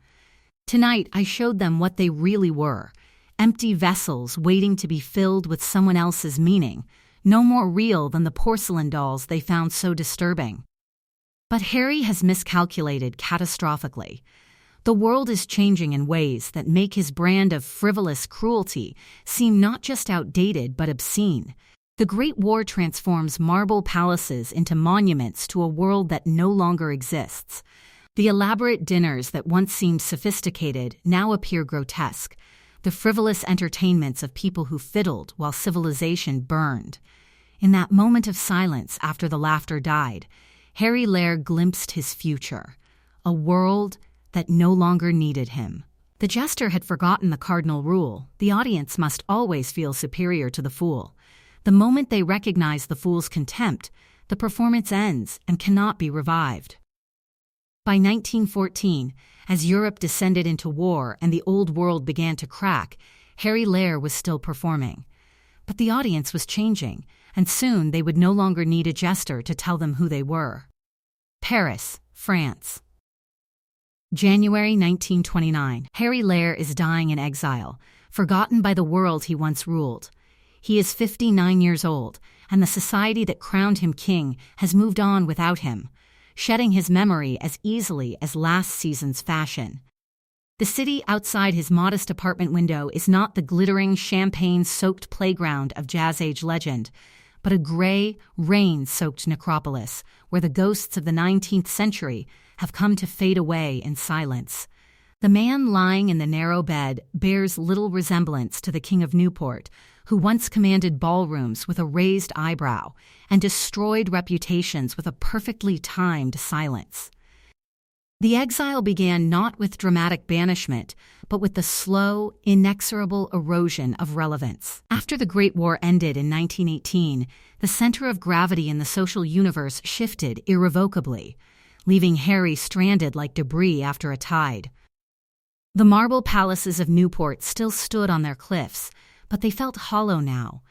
Tonight I showed them what they really were, empty vessels waiting to be filled with someone else's meaning, no more real than the porcelain dolls they found so disturbing. But Harry has miscalculated catastrophically. The world is changing in ways that make his brand of frivolous cruelty seem not just outdated but obscene. The Great War transforms marble palaces into monuments to a world that no longer exists. The elaborate dinners that once seemed sophisticated now appear grotesque, the frivolous entertainments of people who fiddled while civilization burned. In that moment of silence after the laughter died, Harry Lair glimpsed his future, a world that no longer needed him. The jester had forgotten the cardinal rule: the audience must always feel superior to the fool. The moment they recognize the fool's contempt, the performance ends and cannot be revived. By 1914, as Europe descended into war and the old world began to crack, Harry Lair was still performing. But the audience was changing, and soon they would no longer need a jester to tell them who they were. Paris, France. January 1929. Harry Lair is dying in exile, forgotten by the world he once ruled. He is 59 years old, and the society that crowned him king has moved on without him, shedding his memory as easily as last season's fashion. The city outside his modest apartment window is not the glittering, champagne-soaked playground of jazz-age legend, but a gray, rain-soaked necropolis where the ghosts of the 19th century have come to fade away in silence. The man lying in the narrow bed bears little resemblance to the King of Newport, who once commanded ballrooms with a raised eyebrow and destroyed reputations with a perfectly timed silence. The exile began not with dramatic banishment, but with the slow, inexorable erosion of relevance. After the Great War ended in 1918, the center of gravity in the social universe shifted irrevocably, leaving Harry stranded like debris after a tide. The marble palaces of Newport still stood on their cliffs, but they felt hollow now,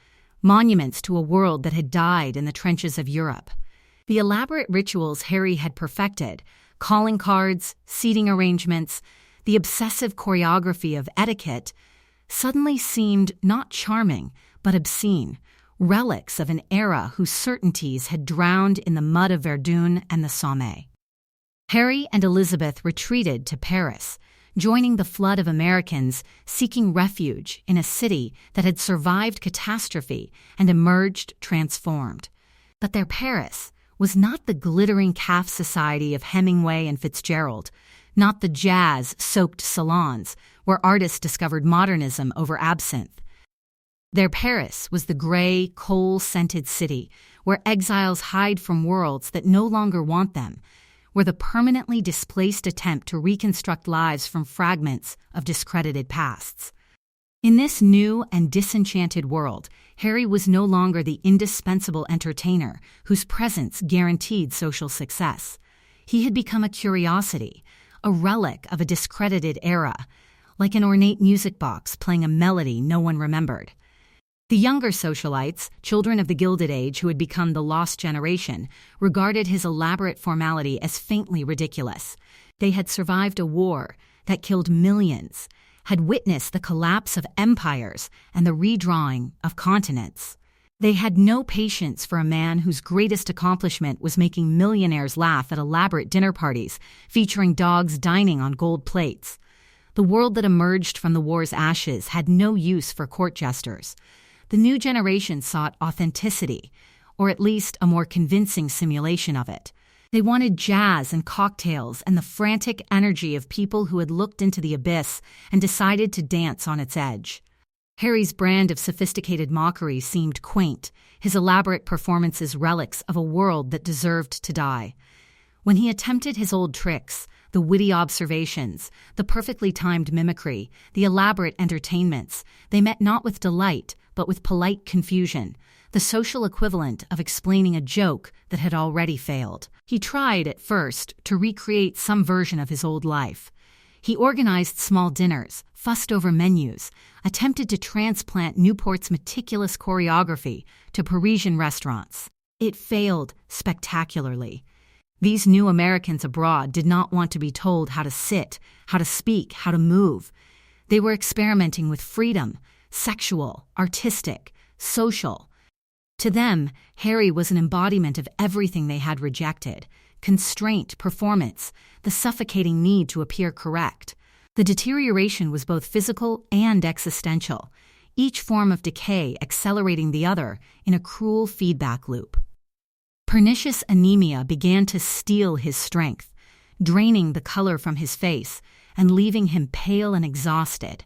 monuments to a world that had died in the trenches of Europe. The elaborate rituals Harry had perfected, calling cards, seating arrangements, the obsessive choreography of etiquette, suddenly seemed not charming, but obscene, relics of an era whose certainties had drowned in the mud of Verdun and the Somme. Harry and Elizabeth retreated to Paris, joining the flood of Americans seeking refuge in a city that had survived catastrophe and emerged transformed. But their Paris was not the glittering calf society of Hemingway and Fitzgerald, not the jazz-soaked salons where artists discovered modernism over absinthe. Their Paris was the gray, coal-scented city where exiles hide from worlds that no longer want them, where the permanently displaced attempt to reconstruct lives from fragments of discredited pasts. In this new and disenchanted world, Harry was no longer the indispensable entertainer whose presence guaranteed social success. He had become a curiosity, a relic of a discredited era, like an ornate music box playing a melody no one remembered. The younger socialites, children of the Gilded Age who had become the lost generation, regarded his elaborate formality as faintly ridiculous. They had survived a war that killed millions, had witnessed the collapse of empires and the redrawing of continents. They had no patience for a man whose greatest accomplishment was making millionaires laugh at elaborate dinner parties featuring dogs dining on gold plates. The world that emerged from the war's ashes had no use for court jesters. The new generation sought authenticity, or at least a more convincing simulation of it. They wanted jazz and cocktails and the frantic energy of people who had looked into the abyss and decided to dance on its edge. Harry's brand of sophisticated mockery seemed quaint, his elaborate performances relics of a world that deserved to die. When he attempted his old tricks, the witty observations, the perfectly timed mimicry, the elaborate entertainments, they met not with delight, but with polite confusion, the social equivalent of explaining a joke that had already failed. He tried, at first, to recreate some version of his old life. He organized small dinners, fussed over menus, attempted to transplant Newport's meticulous choreography to Parisian restaurants. It failed spectacularly. These new Americans abroad did not want to be told how to sit, how to speak, how to move. They were experimenting with freedom, sexual, artistic, social. To them, Harry was an embodiment of everything they had rejected: constraint, performance, the suffocating need to appear correct. The deterioration was both physical and existential, each form of decay accelerating the other in a cruel feedback loop. Pernicious anemia began to steal his strength, draining the color from his face and leaving him pale and exhausted.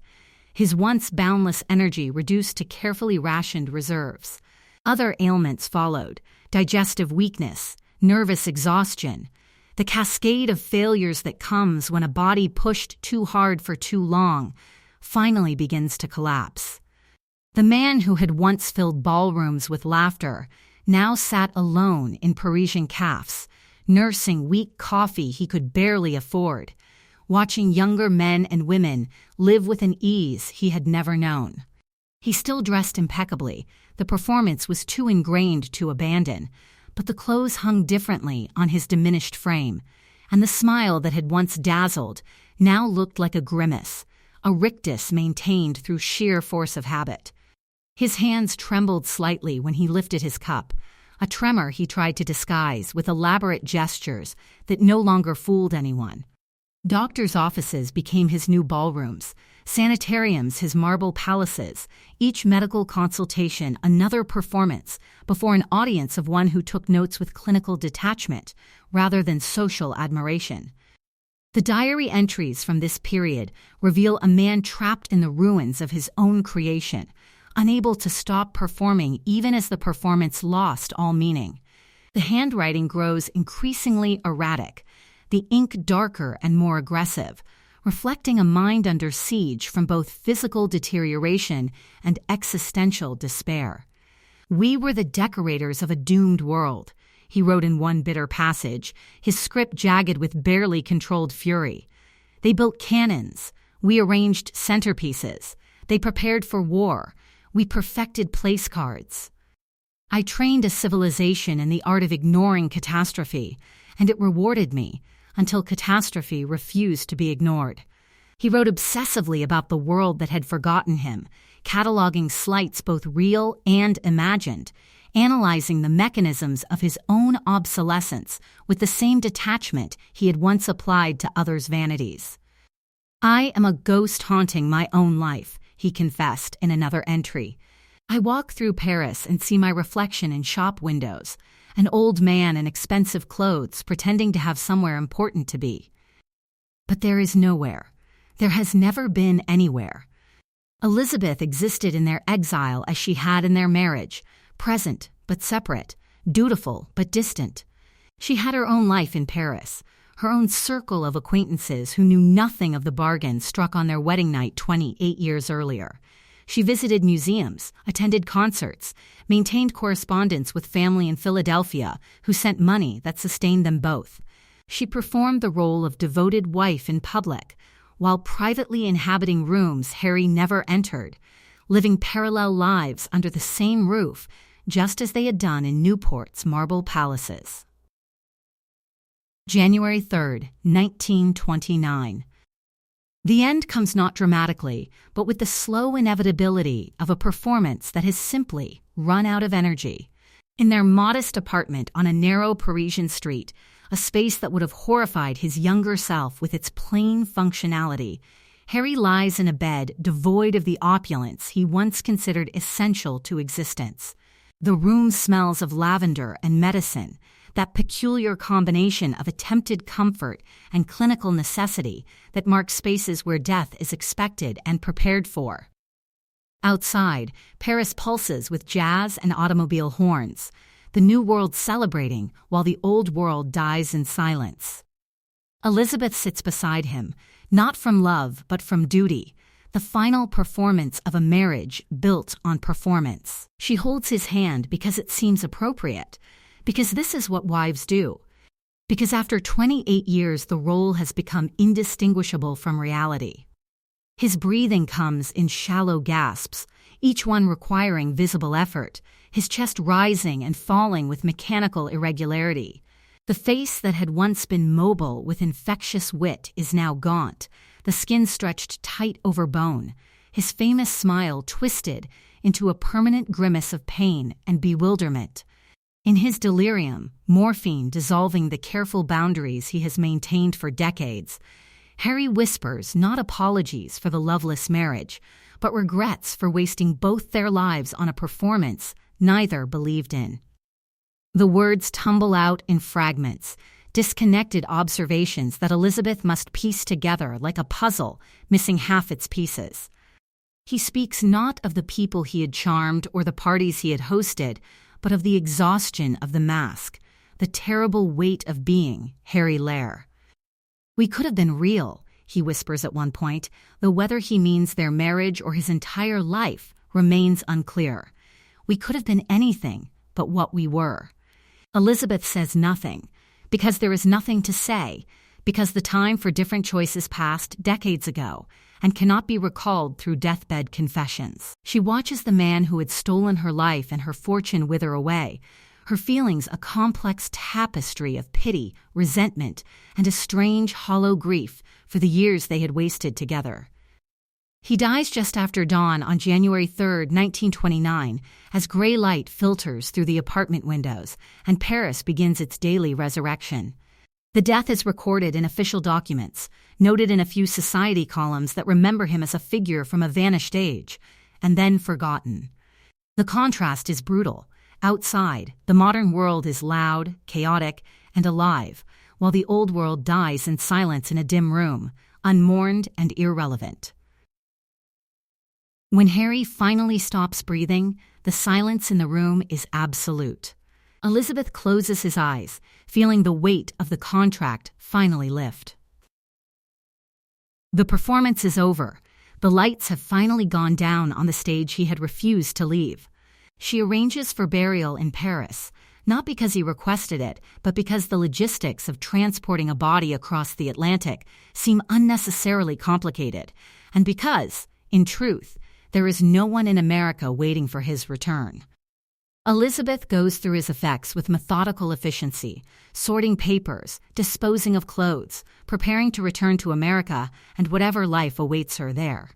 His once boundless energy reduced to carefully rationed reserves. Other ailments followed: digestive weakness, nervous exhaustion, the cascade of failures that comes when a body pushed too hard for too long finally begins to collapse. The man who had once filled ballrooms with laughter now sat alone in Parisian cafes, nursing weak coffee he could barely afford, watching younger men and women live with an ease he had never known. He still dressed impeccably. The performance was too ingrained to abandon, but the clothes hung differently on his diminished frame, and the smile that had once dazzled now looked like a grimace, a rictus maintained through sheer force of habit. His hands trembled slightly when he lifted his cup, a tremor he tried to disguise with elaborate gestures that no longer fooled anyone. Doctors' offices became his new ballrooms, sanitariums his marble palaces, each medical consultation another performance before an audience of one who took notes with clinical detachment rather than social admiration. The diary entries from this period reveal a man trapped in the ruins of his own creation, unable to stop performing even as the performance lost all meaning. The handwriting grows increasingly erratic, the ink darker and more aggressive, reflecting a mind under siege from both physical deterioration and existential despair. "We were the decorators of a doomed world," he wrote in one bitter passage, his script jagged with barely controlled fury. "They built cannons. We arranged centerpieces. They prepared for war. We perfected place cards. I trained a civilization in the art of ignoring catastrophe, and it rewarded me until catastrophe refused to be ignored." He wrote obsessively about the world that had forgotten him, cataloging slights both real and imagined, analyzing the mechanisms of his own obsolescence with the same detachment he had once applied to others' vanities. "I am a ghost haunting my own life," he confessed in another entry. "I walk through Paris and see my reflection in shop windows, an old man in expensive clothes pretending to have somewhere important to be. But there is nowhere. There has never been anywhere." Elizabeth existed in their exile as she had in their marriage, present but separate, dutiful but distant. She had her own life in Paris, her own circle of acquaintances who knew nothing of the bargain struck on their wedding night 28 years earlier. She visited museums, attended concerts, maintained correspondence with family in Philadelphia who sent money that sustained them both. She performed the role of devoted wife in public, while privately inhabiting rooms Harry never entered, living parallel lives under the same roof, just as they had done in Newport's marble palaces. January 3, 1929. The end comes not dramatically, but with the slow inevitability of a performance that has simply run out of energy. In their modest apartment on a narrow Parisian street, a space that would have horrified his younger self with its plain functionality, Harry lies in a bed devoid of the opulence he once considered essential to existence. The room smells of lavender and medicine, that peculiar combination of attempted comfort and clinical necessity that marks spaces where death is expected and prepared for. Outside, Paris pulses with jazz and automobile horns, the new world celebrating while the old world dies in silence. Elizabeth sits beside him, not from love but from duty, the final performance of a marriage built on performance. She holds his hand because it seems appropriate, because this is what wives do, because after 28 years the role has become indistinguishable from reality. His breathing comes in shallow gasps, each one requiring visible effort, his chest rising and falling with mechanical irregularity. The face that had once been mobile with infectious wit is now gaunt, the skin stretched tight over bone, his famous smile twisted into a permanent grimace of pain and bewilderment. In his delirium, morphine dissolving the careful boundaries he has maintained for decades, Harry whispers not apologies for the loveless marriage, but regrets for wasting both their lives on a performance neither believed in. The words tumble out in fragments, disconnected observations that Elizabeth must piece together like a puzzle, missing half its pieces. He speaks not of the people he had charmed or the parties he had hosted, but of the exhaustion of the mask, the terrible weight of being Harry Lair. "We could have been real," he whispers at one point, though whether he means their marriage or his entire life remains unclear. "We could have been anything but what we were." Elizabeth says nothing, because there is nothing to say, because the time for different choices passed decades ago and cannot be recalled through deathbed confessions. She watches the man who had stolen her life and her fortune wither away, her feelings a complex tapestry of pity, resentment, and a strange, hollow grief for the years they had wasted together. He dies just after dawn on January 3, 1929, as gray light filters through the apartment windows and Paris begins its daily resurrection. The death is recorded in official documents, noted in a few society columns that remember him as a figure from a vanished age, and then forgotten. The contrast is brutal. Outside, the modern world is loud, chaotic, and alive, while the old world dies in silence in a dim room, unmourned and irrelevant. When Harry finally stops breathing, the silence in the room is absolute. Elizabeth closes his eyes, feeling the weight of the contract finally lift. The performance is over. The lights have finally gone down on the stage he had refused to leave. She arranges for burial in Paris, not because he requested it, but because the logistics of transporting a body across the Atlantic seem unnecessarily complicated, and because, in truth, there is no one in America waiting for his return. Elizabeth goes through his effects with methodical efficiency, sorting papers, disposing of clothes, preparing to return to America and whatever life awaits her there.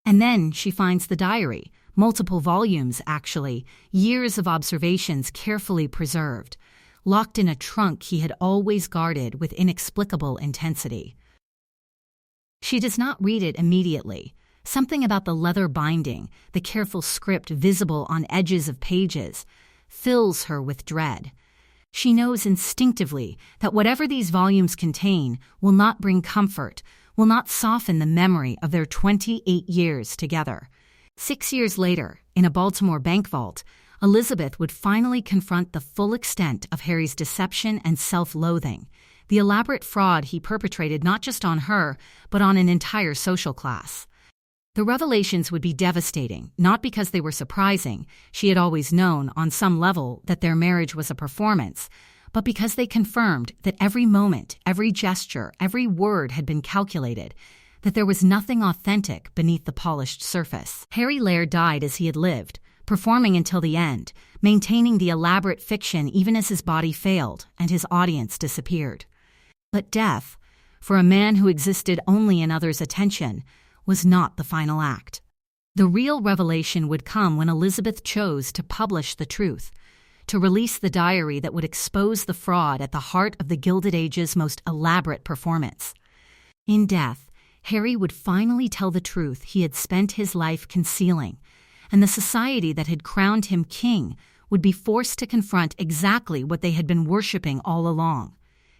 And then she finds the diary, multiple volumes actually, years of observations carefully preserved, locked in a trunk he had always guarded with inexplicable intensity. She does not read it immediately. Something about the leather binding, the careful script visible on edges of pages, fills her with dread. She knows instinctively that whatever these volumes contain will not bring comfort, will not soften the memory of their 28 years together. 6 years later, in a Baltimore bank vault, Elizabeth would finally confront the full extent of Harry's deception and self-loathing, the elaborate fraud he perpetrated not just on her, but on an entire social class. The revelations would be devastating, not because they were surprising, she had always known on some level that their marriage was a performance, but because they confirmed that every moment, every gesture, every word had been calculated, that there was nothing authentic beneath the polished surface. Harry Lair died as he had lived, performing until the end, maintaining the elaborate fiction even as his body failed and his audience disappeared. But death, for a man who existed only in others' attention, was not the final act. The real revelation would come when Elizabeth chose to publish the truth, to release the diary that would expose the fraud at the heart of the Gilded Age's most elaborate performance. In death, Harry would finally tell the truth he had spent his life concealing, and the society that had crowned him king would be forced to confront exactly what they had been worshipping all along.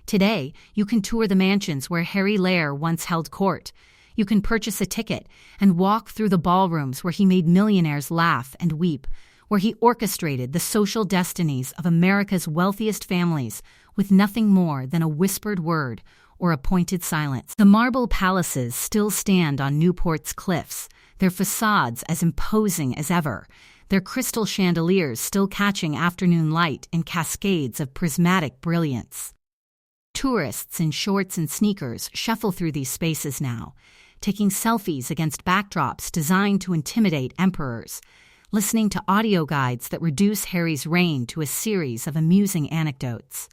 Today, you can tour the mansions where Harry Lair once held court. You can purchase a ticket and walk through the ballrooms where he made millionaires laugh and weep, where he orchestrated the social destinies of America's wealthiest families with nothing more than a whispered word or a pointed silence. The marble palaces still stand on Newport's cliffs, their facades as imposing as ever, their crystal chandeliers still catching afternoon light in cascades of prismatic brilliance. Tourists in shorts and sneakers shuffle through these spaces now, taking selfies against backdrops designed to intimidate emperors, listening to audio guides that reduce Harry's reign to a series of amusing anecdotes.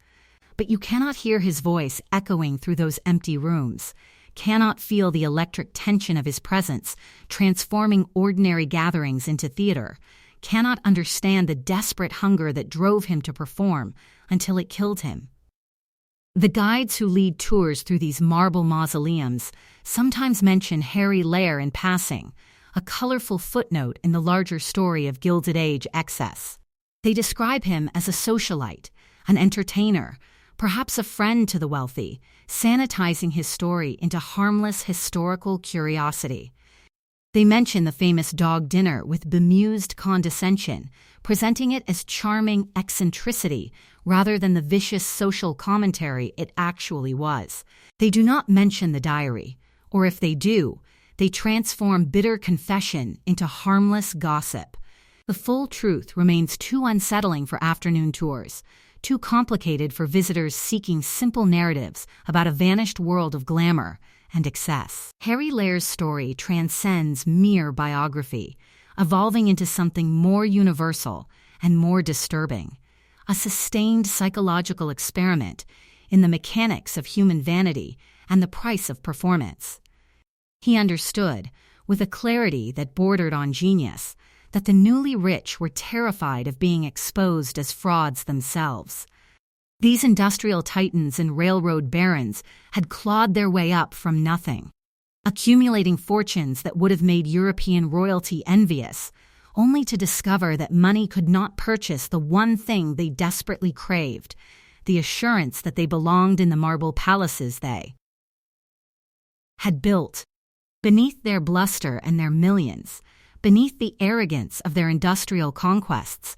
But you cannot hear his voice echoing through those empty rooms, cannot feel the electric tension of his presence transforming ordinary gatherings into theater, cannot understand the desperate hunger that drove him to perform until it killed him. The guides who lead tours through these marble mausoleums sometimes mention Harry Lair in passing, a colorful footnote in the larger story of Gilded Age excess. They describe him as a socialite, an entertainer, perhaps a friend to the wealthy, sanitizing his story into harmless historical curiosity. They mention the famous dog dinner with bemused condescension, presenting it as charming eccentricity rather than the vicious social commentary it actually was. They do not mention the diary, or if they do, they transform bitter confession into harmless gossip. The full truth remains too unsettling for afternoon tours, too complicated for visitors seeking simple narratives about a vanished world of glamour and excess. Harry Lair's story transcends mere biography, evolving into something more universal and more disturbing, a sustained psychological experiment in the mechanics of human vanity and the price of performance. He understood, with a clarity that bordered on genius, that the newly rich were terrified of being exposed as frauds themselves. These industrial titans and railroad barons had clawed their way up from nothing, accumulating fortunes that would have made European royalty envious, only to discover that money could not purchase the one thing they desperately craved, the assurance that they belonged in the marble palaces they had built. Beneath their bluster and their millions, beneath the arrogance of their industrial conquests,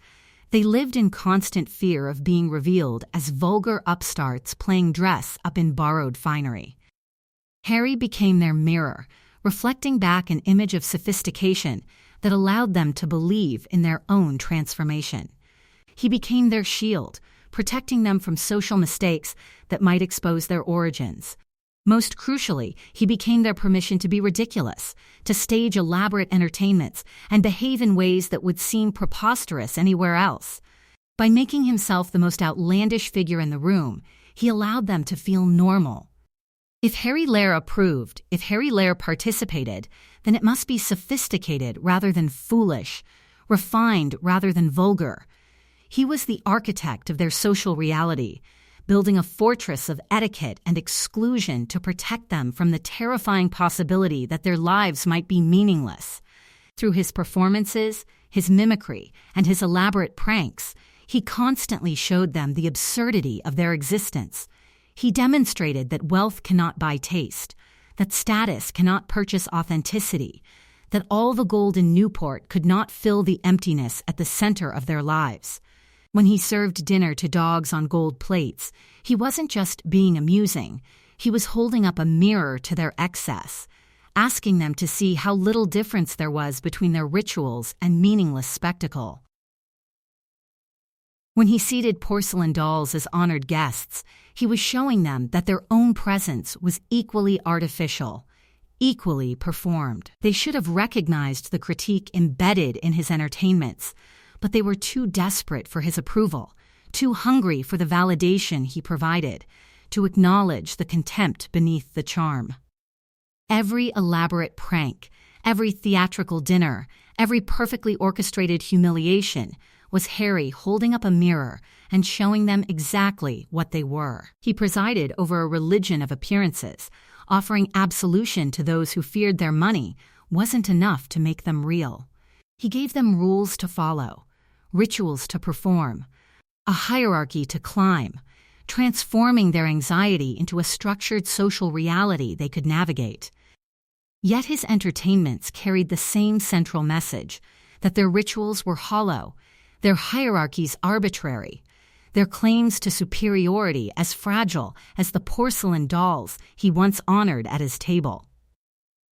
they lived in constant fear of being revealed as vulgar upstarts playing dress up in borrowed finery. Harry became their mirror, reflecting back an image of sophistication that allowed them to believe in their own transformation. He became their shield, protecting them from social mistakes that might expose their origins. Most crucially, he became their permission to be ridiculous, to stage elaborate entertainments, and behave in ways that would seem preposterous anywhere else. By making himself the most outlandish figure in the room, he allowed them to feel normal. If Harry Lair approved, if Harry Lair participated, then it must be sophisticated rather than foolish, refined rather than vulgar. He was the architect of their social reality, building a fortress of etiquette and exclusion to protect them from the terrifying possibility that their lives might be meaningless. Through his performances, his mimicry, and his elaborate pranks, he constantly showed them the absurdity of their existence. He demonstrated that wealth cannot buy taste, that status cannot purchase authenticity, that all the gold in Newport could not fill the emptiness at the center of their lives. When he served dinner to dogs on gold plates, he wasn't just being amusing, he was holding up a mirror to their excess, asking them to see how little difference there was between their rituals and meaningless spectacle. When he seated porcelain dolls as honored guests, he was showing them that their own presence was equally artificial, equally performed. They should have recognized the critique embedded in his entertainments, but they were too desperate for his approval, too hungry for the validation he provided, to acknowledge the contempt beneath the charm. Every elaborate prank, every theatrical dinner, every perfectly orchestrated humiliation was Harry holding up a mirror and showing them exactly what they were. He presided over a religion of appearances, offering absolution to those who feared their money wasn't enough to make them real. He gave them rules to follow, rituals to perform, a hierarchy to climb, transforming their anxiety into a structured social reality they could navigate. Yet his entertainments carried the same central message, that their rituals were hollow, their hierarchies arbitrary, their claims to superiority as fragile as the porcelain dolls he once honored at his table.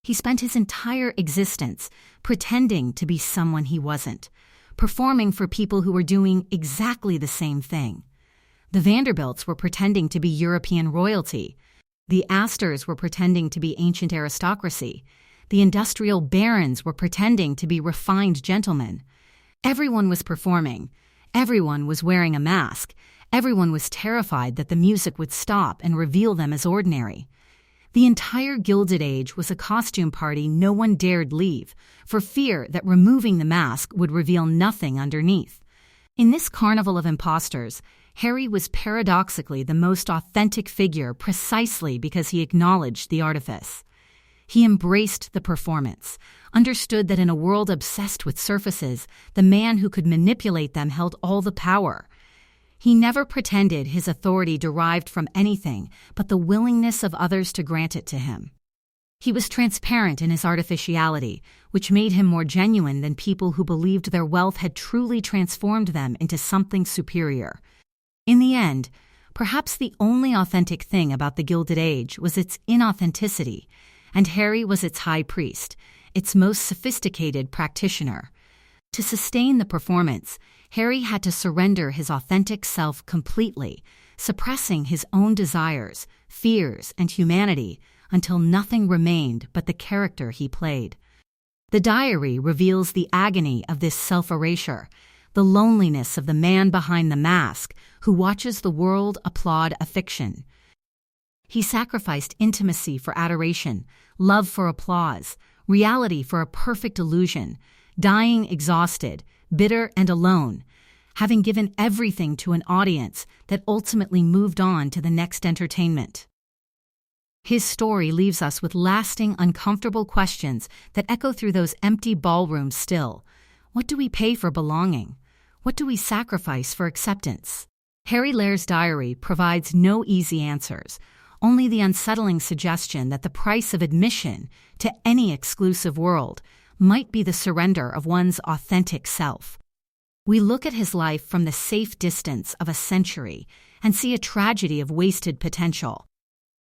He spent his entire existence pretending to be someone he wasn't, performing for people who were doing exactly the same thing. The Vanderbilts were pretending to be European royalty. The Astors were pretending to be ancient aristocracy. The industrial barons were pretending to be refined gentlemen. Everyone was performing. Everyone was wearing a mask. Everyone was terrified that the music would stop and reveal them as ordinary. The entire Gilded Age was a costume party no one dared leave, for fear that removing the mask would reveal nothing underneath. In this carnival of impostors, Harry was paradoxically the most authentic figure precisely because he acknowledged the artifice. He embraced the performance, understood that in a world obsessed with surfaces, the man who could manipulate them held all the power. He never pretended his authority derived from anything but the willingness of others to grant it to him. He was transparent in his artificiality, which made him more genuine than people who believed their wealth had truly transformed them into something superior. In the end, perhaps the only authentic thing about the Gilded Age was its inauthenticity, and Harry was its high priest, its most sophisticated practitioner. To sustain the performance, Harry had to surrender his authentic self completely, suppressing his own desires, fears, and humanity until nothing remained but the character he played. The diary reveals the agony of this self-erasure, the loneliness of the man behind the mask who watches the world applaud a fiction. He sacrificed intimacy for adoration, love for applause, reality for a perfect illusion, dying exhausted, bitter and alone, having given everything to an audience that ultimately moved on to the next entertainment. His story leaves us with lasting, uncomfortable questions that echo through those empty ballrooms still. What do we pay for belonging? What do we sacrifice for acceptance? Harry Lair's diary provides no easy answers, only the unsettling suggestion that the price of admission to any exclusive world might be the surrender of one's authentic self. We look at his life from the safe distance of a century and see a tragedy of wasted potential.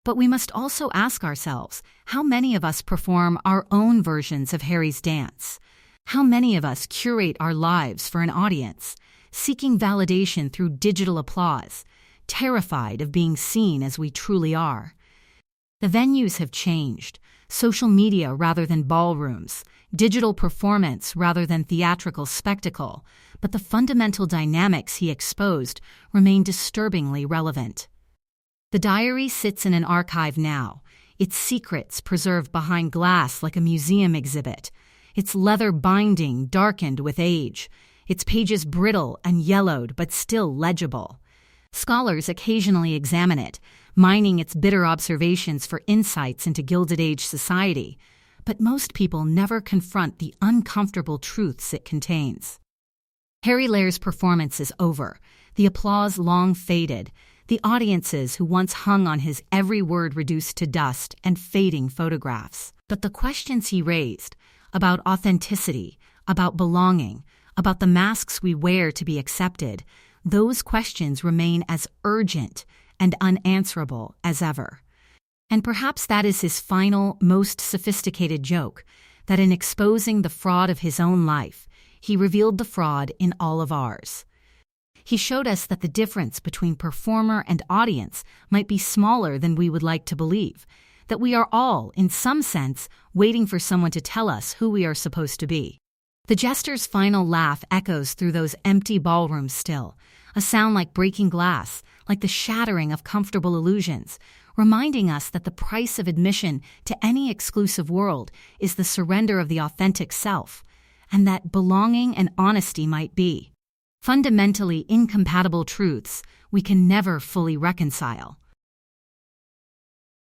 But we must also ask ourselves, how many of us perform our own versions of Harry's dance? How many of us curate our lives for an audience, seeking validation through digital applause, terrified of being seen as we truly are? The venues have changed, social media rather than ballrooms, digital performance rather than theatrical spectacle, but the fundamental dynamics he exposed remain disturbingly relevant. The diary sits in an archive now, its secrets preserved behind glass like a museum exhibit, its leather binding darkened with age, its pages brittle and yellowed but still legible. Scholars occasionally examine it, mining its bitter observations for insights into Gilded Age society, but most people never confront the uncomfortable truths it contains. Harry Lair's performance is over, the applause long faded, the audiences who once hung on his every word reduced to dust and fading photographs. But the questions he raised about authenticity, about belonging, about the masks we wear to be accepted, those questions remain as urgent and unanswerable as ever. And perhaps that is his final, most sophisticated joke, that in exposing the fraud of his own life, he revealed the fraud in all of ours. He showed us that the difference between performer and audience might be smaller than we would like to believe, that we are all, in some sense, waiting for someone to tell us who we are supposed to be. The Jester's final laugh echoes through those empty ballrooms still, a sound like breaking glass, like the shattering of comfortable illusions, reminding us that the price of admission to any exclusive world is the surrender of the authentic self, and that belonging and honesty might be fundamentally incompatible truths we can never fully reconcile.